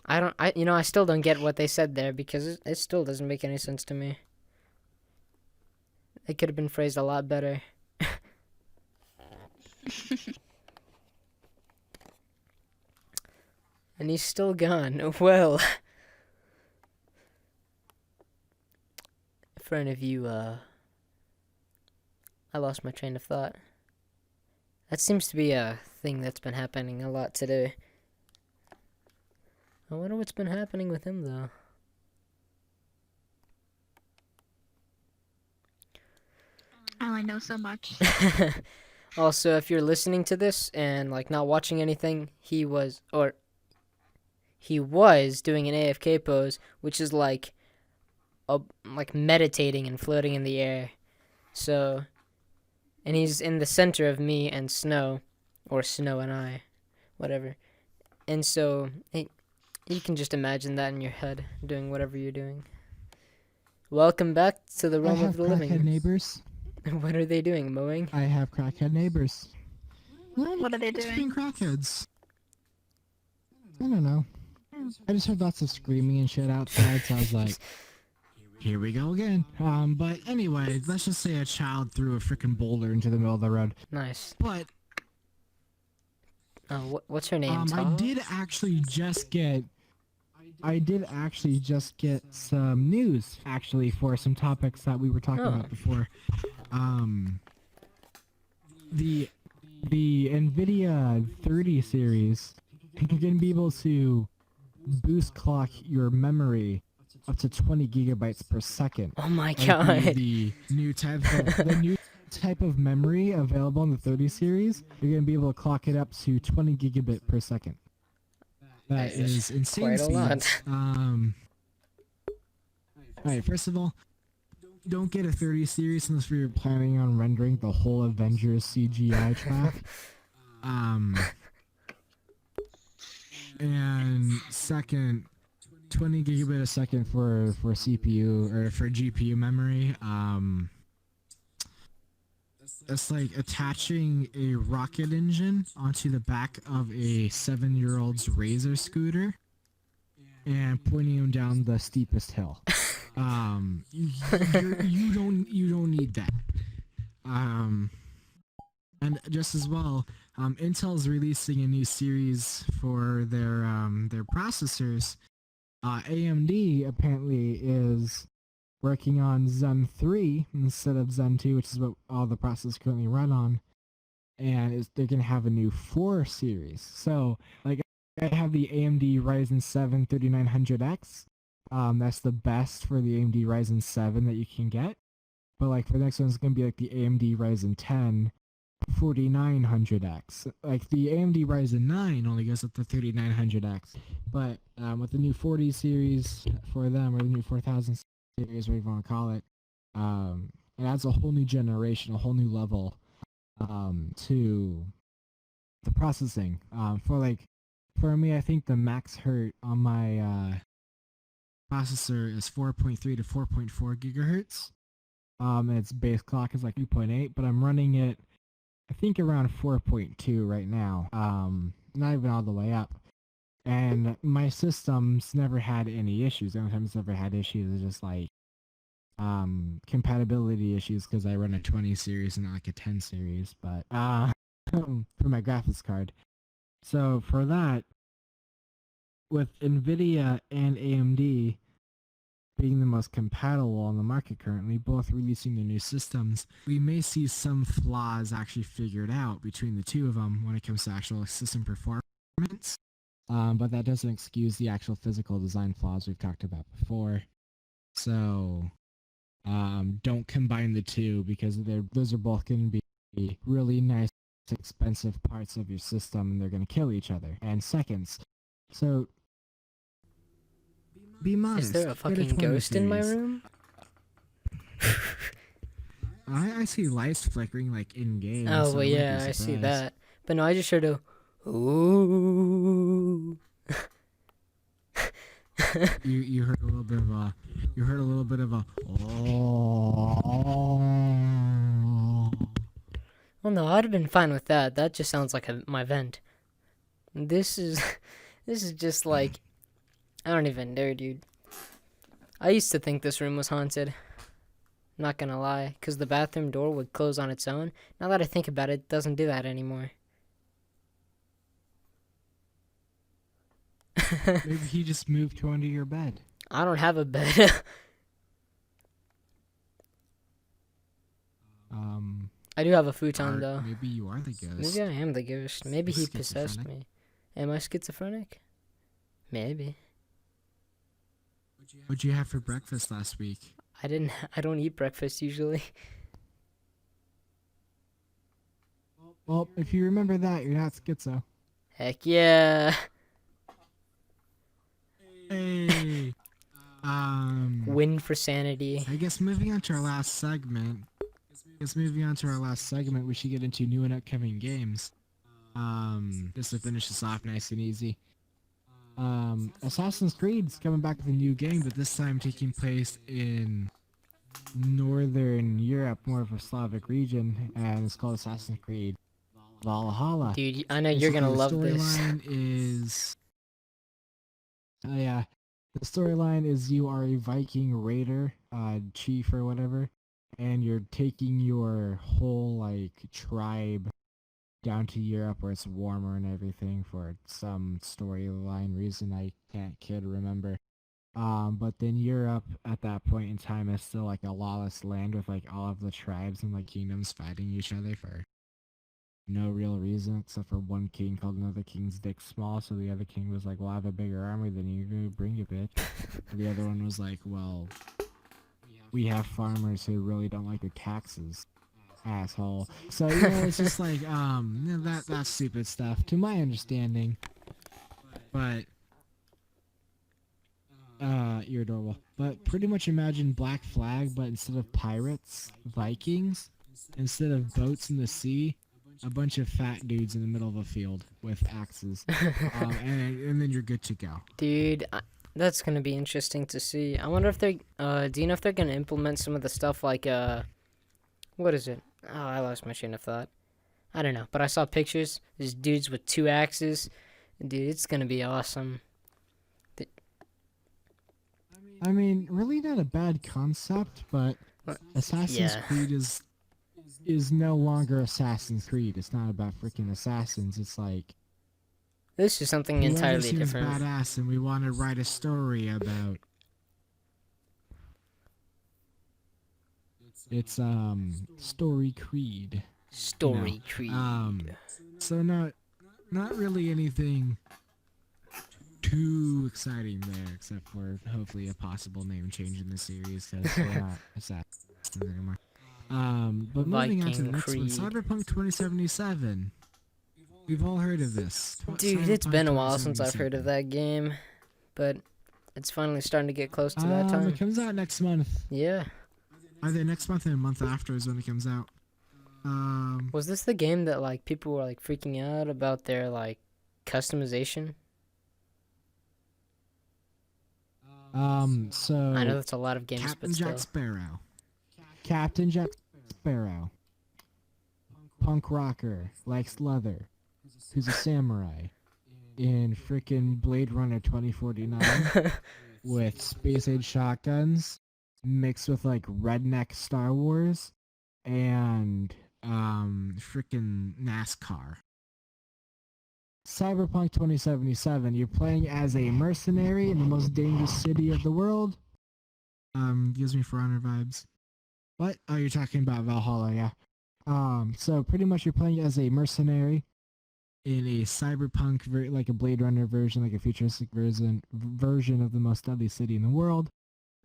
I still don't get what they said there because it still doesn't make any sense to me. It could have been phrased a lot better. And he's still gone. Well, for any of you, I lost my train of thought. That seems to be a thing that's been happening a lot today. I wonder what's been happening with him, though. I only know so much. Also, if you're listening to this and like not watching anything, he was doing an AFK pose, which is like meditating and floating in the air. So, and he's in the center of me and Snow, or Snow and I, whatever. And so, you can just imagine that in your head, doing whatever you're doing. Welcome back to the realm of the living. I have crackhead neighbors. What are they doing, mowing? I have crackhead neighbors. What are they Just doing? being crackheads. I don't know. I just heard lots of screaming and shit outside, so I was like, here we go again. But anyway, let's just say a child threw a freaking boulder into the middle of the road. Nice. But what's her name? I did actually just get some news actually for some topics that we were talking about before. The NVIDIA 30 series, you're going to be able to boost clock your memory up to 20 gigabytes per second. Oh my god. The new type of memory available in the 30 series, you're going to be able to clock it up to 20 gigabit per second. That is insane quite a speeds. lot. Alright, first of all, don't get a 30 series unless you're planning on rendering the whole Avengers CGI track. And second, 20 gigabit a second for CPU or for GPU memory. It's like attaching a rocket engine onto the back of a 7-year-old's Razor scooter and pointing him down the steepest hill. You don't need that. And just as well, Intel's releasing a new series for their processors. AMD apparently is working on Zen 3 instead of Zen 2, which is what all the processors currently run on, and they're going to have a new 4 series. So, like, I have the AMD Ryzen 7 3900X. That's the best for the AMD Ryzen 7 that you can get. But, like, for the next one, it's going to be, like, the AMD Ryzen 10 4900X. Like, the AMD Ryzen 9 only goes up to 3900X. But, with the new 40 series for them, or the new 4000 series, whatever you want to call it, it adds a whole new generation, a whole new level to the processing. For me, I think the max hertz on my processor is 4.3 to 4.4 gigahertz. And its base clock is like 2.8, but I'm running it, I think, around 4.2 right now. Not even all the way up. And my system's never had any issues. The only time it's ever had issues is just like compatibility issues because I run a 20 series and not like a 10 series, but for my graphics card. So for that, with NVIDIA and AMD being the most compatible on the market currently, both releasing their new systems, we may see some flaws actually figured out between the two of them when it comes to actual system performance. But that doesn't excuse the actual physical design flaws we've talked about before. So, don't combine the two because those are both going to be really nice, expensive parts of your system, and they're going to kill each other in seconds. So, be modest. Is there a fucking ghost in my room? I see lights flickering like in game. Oh, well, yeah, I see that. But no, I just heard a ooh. you heard a little bit of a oh. Well, no, I'd have been fine with that. That just sounds like my vent. This is just like I don't even dare, dude. I used to think this room was haunted. Not gonna lie, because the bathroom door would close on its own. Now that I think about it, it doesn't do that anymore. Maybe he just moved to under your bed. I don't have a bed. I do have a futon, though. Maybe you are the ghost. Maybe I am the ghost. Maybe he Schizophrenic. possessed me. Am I schizophrenic? Maybe. What'd you have for breakfast last week? I don't eat breakfast usually. Well, if you remember that, you're not schizo. Heck yeah. Hey. Win for sanity. I guess moving on to our last segment. We should get into new and upcoming games. Just to finish this off nice and easy. Assassin's Creed's coming back with a new game, but this time taking place in Northern Europe, more of a Slavic region, and it's called Assassin's Creed Valhalla. Dude, I know you're gonna love this. The storyline is you are a Viking raider, chief or whatever, and you're taking your whole, like, tribe down to Europe where it's warmer and everything for some storyline reason I can't remember. But then Europe at that point in time is still like a lawless land with like all of the tribes and like kingdoms fighting each other for no real reason except for one king called another king's dick small, so the other king was like, well, I have a bigger army than you, bring it, bitch. The other one was like, well, we have farmers who really don't like your taxes, asshole. So, it's just like, that's stupid stuff, to my understanding. But, you're adorable. But pretty much imagine Black Flag, but instead of pirates, Vikings. Instead of boats in the sea, a bunch of fat dudes in the middle of a field with axes. And then you're good to go. Dude, that's gonna be interesting to see. I wonder if they, do you know if they're gonna implement some of the stuff like, what is it? Oh, I lost my train of thought. I don't know, but I saw pictures. There's dudes with 2 axes. Dude, it's gonna be awesome. I mean, really not a bad concept, but Assassin's Creed is no longer Assassin's Creed. It's not about freaking assassins. It's like, this is something entirely different. Badass, and we want to write a story about. It's Story Creed. Story Creed. So not really anything too exciting there, except for hopefully a possible name change in the series because we're not assassins anymore. But moving on to the next one, Cyberpunk 2077. We've all heard of this. Dude, it's been a while since I've heard of that game, but it's finally starting to get close to that time. It comes out next month. Yeah. Either next month or a month after is when it comes out. Was this the game that like people were like freaking out about their like customization? So I know that's a lot of games, Captain but still. Captain Jack Sparrow. Punk rocker, likes leather, who's a samurai in frickin' Blade Runner 2049 with space age shotguns mixed with like redneck Star Wars and frickin' NASCAR. Cyberpunk 2077, you're playing as a mercenary in the most dangerous city of the world. Gives me For Honor vibes. What? Oh, you're talking about Valhalla, yeah. So pretty much you're playing as a mercenary in a cyberpunk, like a Blade Runner version, like a futuristic version of the most deadly city in the world.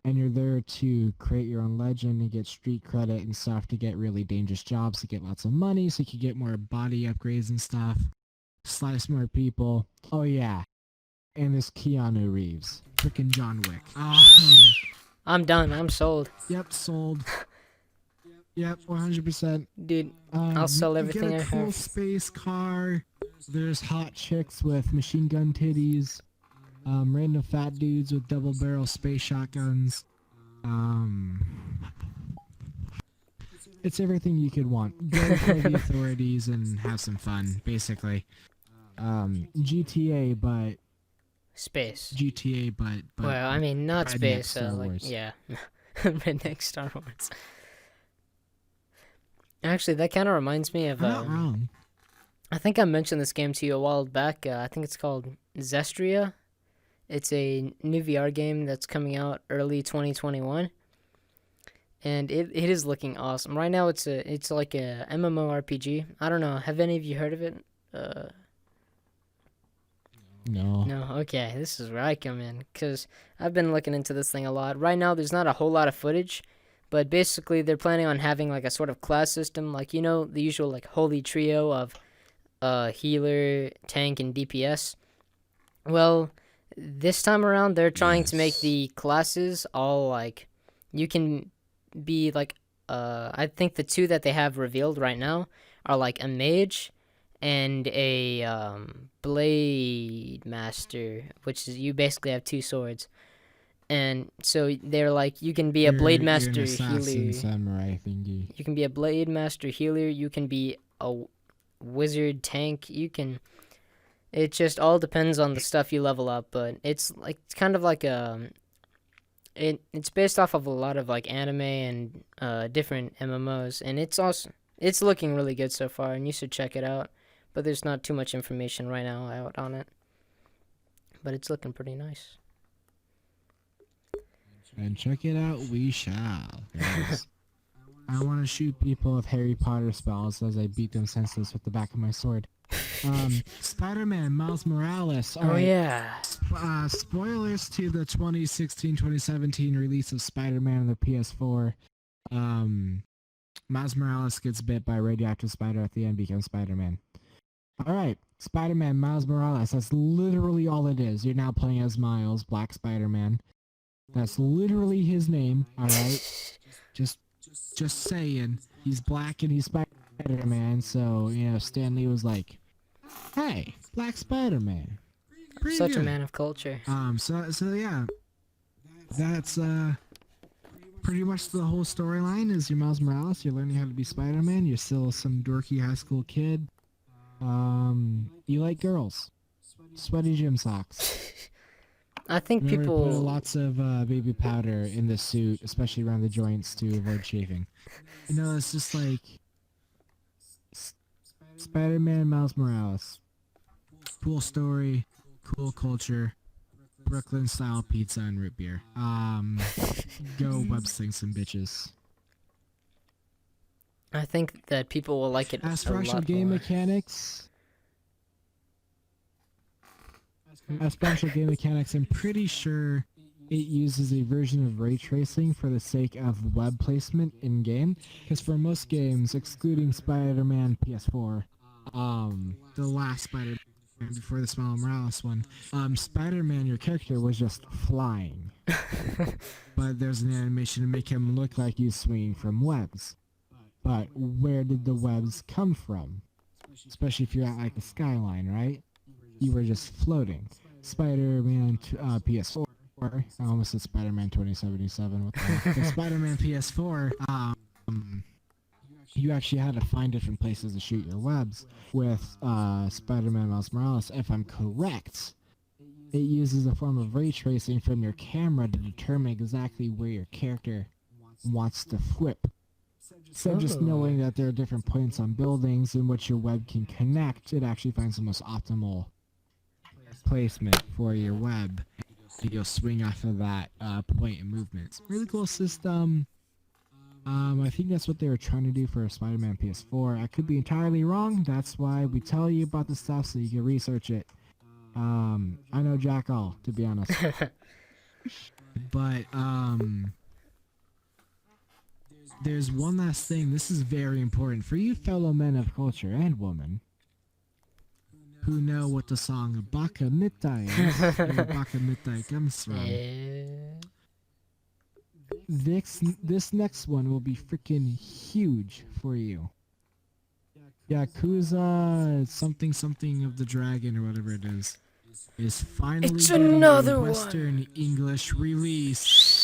And you're there to create your own legend and get street credit and stuff to get really dangerous jobs, to get lots of money so you can get more body upgrades and stuff. Slice more people. Oh yeah. And this Keanu Reeves. Frickin' John Wick. I'm done. I'm sold. Yep, sold. Yep, 100%. Dude, I'll sell everything I have. You get a cool space car. There's hot chicks with machine gun titties. Random fat dudes with double barrel space shotguns. It's everything you could want. Go for the authorities and have some fun, basically. GTA, but Space. GTA, but Well, I mean, not redneck space. Star Like, Wars. yeah, redneck Star Wars. Actually, that kind of reminds me of. You're not wrong. I think I mentioned this game to you a while back. I think it's called Zestria. It's a new VR game that's coming out early 2021, and it is looking awesome. Right now, it's like a MMORPG. I don't know. Have any of you heard of it? No. No. Okay, this is where I come in because I've been looking into this thing a lot. Right now, there's not a whole lot of footage, but basically, they're planning on having like a sort of class system, like the usual like holy trio of healer, tank, and DPS. Well, this time around, they're trying to make the classes all like you can be like I think the two that they have revealed right now are like a mage and a blade master, which is you basically have two swords. And so they're like you can be a blade master you're an assassin, healer. samurai thingy. You can be a blade master healer, you can be a wizard tank, you can. It just all depends on the stuff you level up, but it's kind of like it's based off of a lot of like anime and different MMOs, and it's looking really good so far, and you should check it out. But there's not too much information right now out on it, but it's looking pretty nice. And check it out, we shall. Yes. I want to shoot people with Harry Potter spells as I beat them senseless with the back of my sword. Spider-Man, Miles Morales. All right. Yeah. Spoilers to the 2016-2017 release of Spider-Man on the PS4. Miles Morales gets bit by a radioactive spider at the end, becomes Spider-Man. Alright, Spider-Man, Miles Morales. That's literally all it is. You're now playing as Miles, Black Spider-Man. That's literally his name, alright? Just saying. He's black and he's Spider-Man, so, Stan Lee was like, hey, Black Spider-Man. Pretty Such good. a man of culture. So yeah. That's, pretty much the whole storyline is you're Miles Morales, you're learning how to be Spider-Man, you're still some dorky high school kid. You like girls. Sweaty gym socks. I think Remember people... to put lots of baby powder in the suit, especially around the joints to avoid chafing. It's just like... Spider-Man, Miles Morales. Cool story, cool culture, Brooklyn-style pizza and root beer. Go web sling some bitches. I think that people will like it As a for actual lot game more. mechanics... As for actual game mechanics, I'm pretty sure it uses a version of ray tracing for the sake of web placement in-game. Because for most games, excluding Spider-Man PS4, the last Spider-Man before the Miles Morales one, Spider-Man, your character, was just flying. But there's an animation to make him look like he's swinging from webs. But where did the webs come from? Especially if you're at like the skyline, right? You were just floating. Spider-Man PS4. I almost said Spider-Man 2077. What the heck? The Spider-Man PS4. You actually had to find different places to shoot your webs. With Spider-Man Miles Morales, if I'm correct, it uses a form of ray tracing from your camera to determine exactly where your character wants to flip. So just knowing that there are different points on buildings in which your web can connect, it actually finds the most optimal placement for your web. You'll swing off of that point in movements. Really cool system. I think that's what they were trying to do for Spider-Man PS4. I could be entirely wrong. That's why we tell you about the stuff so you can research it. I know jack all, to be honest. But, there's one last thing. This is very important for you fellow men of culture and women who know what the song Baka Mitai is, where Baka Mitai comes from. This next one will be freaking huge for you. Yakuza something of the dragon or whatever it is finally getting a Western English release.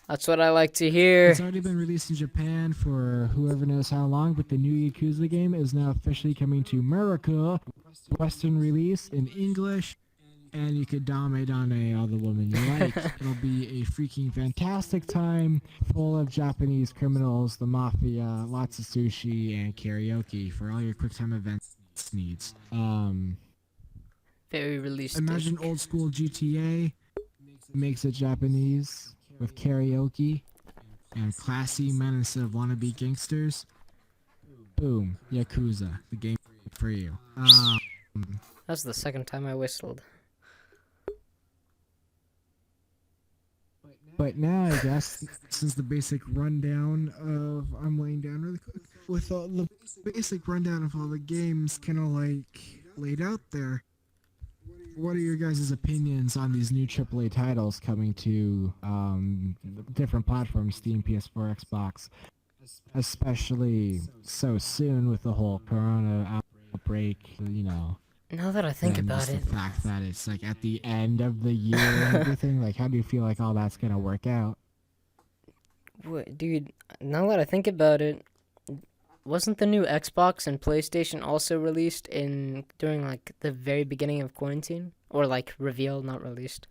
That's what I like to hear. It's already been released in Japan for whoever knows how long, but the new Yakuza game is now officially coming to America. Western release in English, and you could dominate all the women you like. It'll be a freaking fantastic time, full of Japanese criminals, the mafia, lots of sushi, and karaoke for all your QuickTime events needs. Very realistic. Imagine old school GTA makes it Japanese with karaoke and classy men instead of wannabe gangsters. Boom, Yakuza, the game for you. That's the second time I whistled. But now, I guess, this is the basic rundown of... I'm laying down really quick. With all the basic rundown of all the games kind of like laid out there. What are your guys' opinions on these new AAA titles coming to different platforms, Steam, PS4, Xbox, especially so soon with the whole Corona outbreak, you know? Now that I think about it, the fact that it's like at the end of the year and everything, like how do you feel like all that's gonna work out? Dude, now that I think about it, wasn't the new Xbox and PlayStation also released during like the very beginning of quarantine, or like revealed, not released?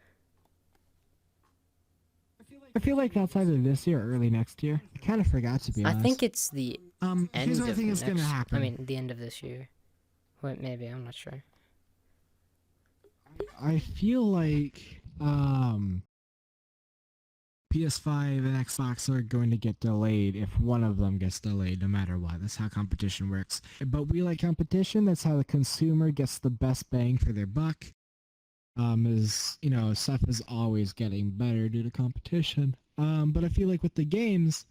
I feel like that's either this year or early next year. I kind of forgot, to be honest. I think it's the end here's what I think is gonna happen. I mean, the end of this year. Wait, maybe, I'm not sure. I feel like PS5 and Xbox are going to get delayed if one of them gets delayed, no matter what. That's how competition works. But we like competition. That's how the consumer gets the best bang for their buck. Stuff is always getting better due to competition. But I feel like with the games,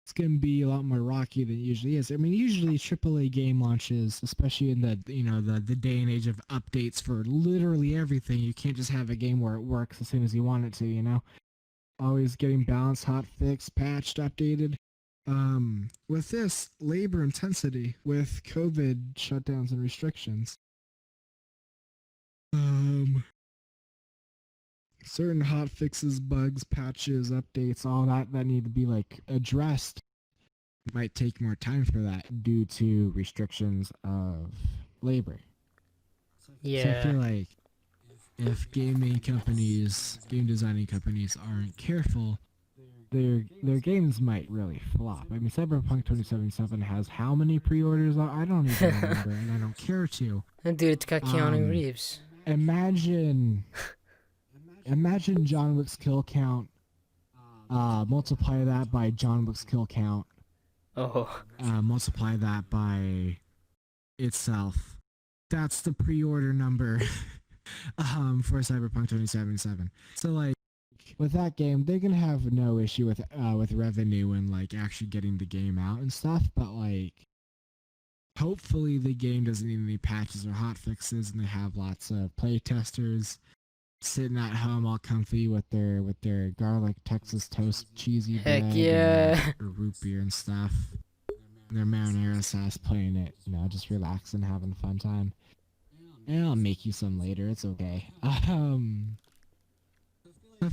it's going to be a lot more rocky than it usually is. I mean, usually AAA game launches, especially in the day and age of updates for literally everything, you can't just have a game where it works as soon as you want it to, you know? Always getting balanced, hot fixed, patched, updated. With this, labor intensity, with COVID shutdowns and restrictions, certain hot fixes, bugs, patches, updates, all that need to be like addressed. It might take more time for that due to restrictions of labor. Yeah. So I feel like if game designing companies aren't careful, their games might really flop. I mean, Cyberpunk 2077 has how many pre-orders? I don't even remember, and I don't care to. Dude, it's got Keanu Reeves. Imagine John Wick's kill count. Multiply that by John Wick's kill count. Oh. Multiply that by itself. That's the pre-order number for Cyberpunk 2077. So like with that game, they're gonna have no issue with revenue and like actually getting the game out and stuff. But like, hopefully the game doesn't need any patches or hotfixes, and they have lots of playtesters sitting at home all comfy with their garlic Texas toast cheesy bread. Heck yeah. Or root beer and stuff. Their marinara sauce, playing it, just relaxing, having a fun time. And I'll make you some later, it's okay. I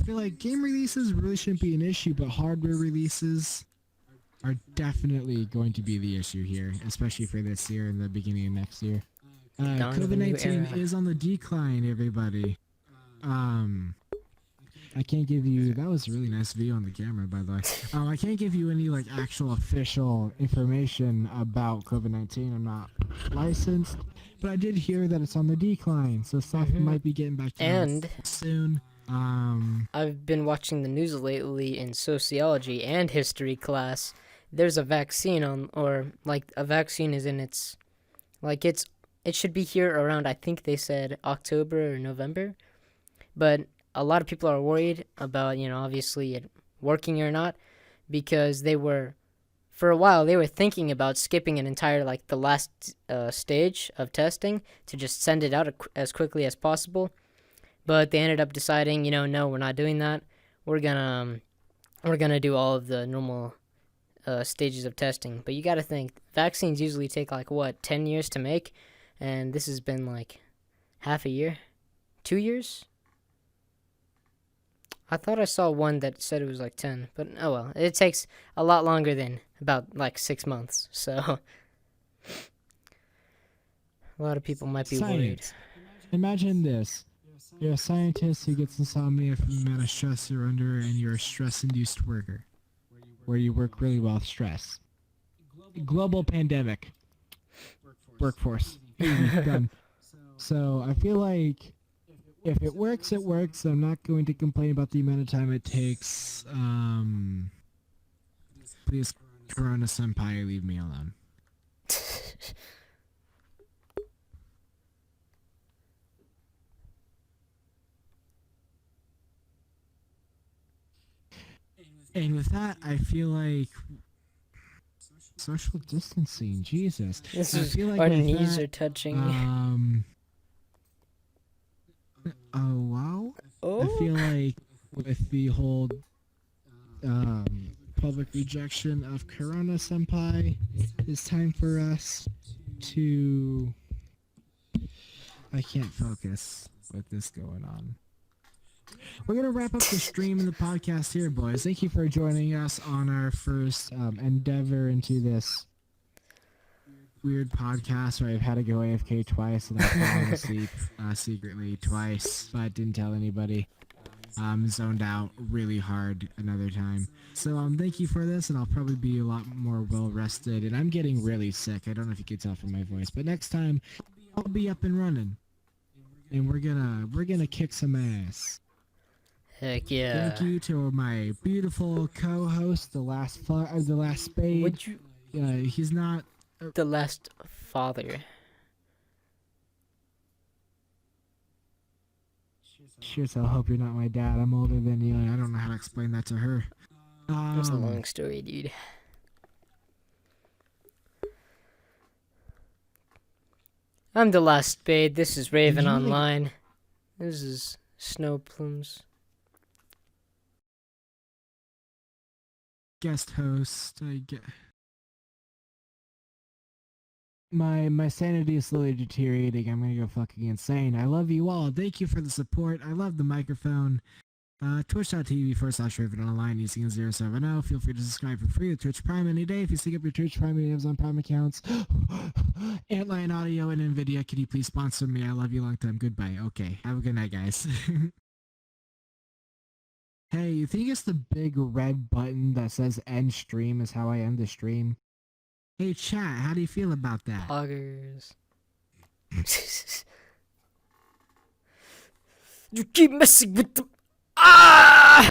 feel like game releases really shouldn't be an issue, but hardware releases are definitely going to be the issue here, especially for this year and the beginning of next year. COVID-19 is on the decline, everybody. I can't give you... That was a really nice view on the camera, by the way. I can't give you any, like, actual official information about COVID-19. I'm not licensed. But I did hear that it's on the decline, so stuff might be getting back to soon. I've been watching the news lately in sociology and history class. There's a vaccine a vaccine is in its... Like, it should be here around, I think they said October or November. But a lot of people are worried about, obviously it working or not, because for a while, they were thinking about skipping an entire, the last stage of testing to just send it out as quickly as possible. But they ended up deciding, no, we're not doing that. We're gonna do all of the normal stages of testing. But you gotta think, vaccines usually take 10 years to make, and this has been half a year, 2 years. I thought I saw one that said it was 10, but oh well. It takes a lot longer than about 6 months, so a lot of people might be worried. Imagine this. You're a scientist who gets insomnia from the amount of stress you're under, and you're a stress-induced worker, where you work really well with stress. Global pandemic. Workforce. Easy, done. So I feel like if it works, it works. I'm not going to complain about the amount of time it takes. Please, Corona Senpai, leave me alone. And with that, I feel like social distancing. Jesus, I feel like our with knees that, are touching. Oh wow. Oh. I feel like with the whole public rejection of Corona Senpai, it's time for us to. I can't focus with this going on. We're going to wrap up the stream and the podcast here, boys. Thank you for joining us on our first endeavor into this weird podcast where I've had to go AFK twice and I've fallen asleep secretly twice, but didn't tell anybody. Zoned out really hard another time. So thank you for this, and I'll probably be a lot more well-rested, and I'm getting really sick. I don't know if you can tell from my voice, but next time I'll be up and running, and we're gonna kick some ass. Heck yeah. Thank you to my beautiful co-host, the last spade. Would you? He's not The last father. Sure, so I hope you're not my dad. I'm older than you, and I don't know how to explain that to her. It's a long story, dude. I'm the last spade. This is Raven Online. This is Snowplumz. Guest host. My sanity is slowly deteriorating. I'm gonna go fucking insane. I love you all. Thank you for the support. I love the microphone. Twitch.tv/Raven Online using 070. Feel free to subscribe for free to Twitch Prime any day if you sync up your Twitch Prime and Amazon Prime accounts. Antlion Audio and NVIDIA, can you please sponsor me? I love you long time. Goodbye. Okay. Have a good night, guys. Hey, you think it's the big red button that says end stream is how I end the stream? Hey chat, how do you feel about that? Poggers. You keep messing with the... Ah!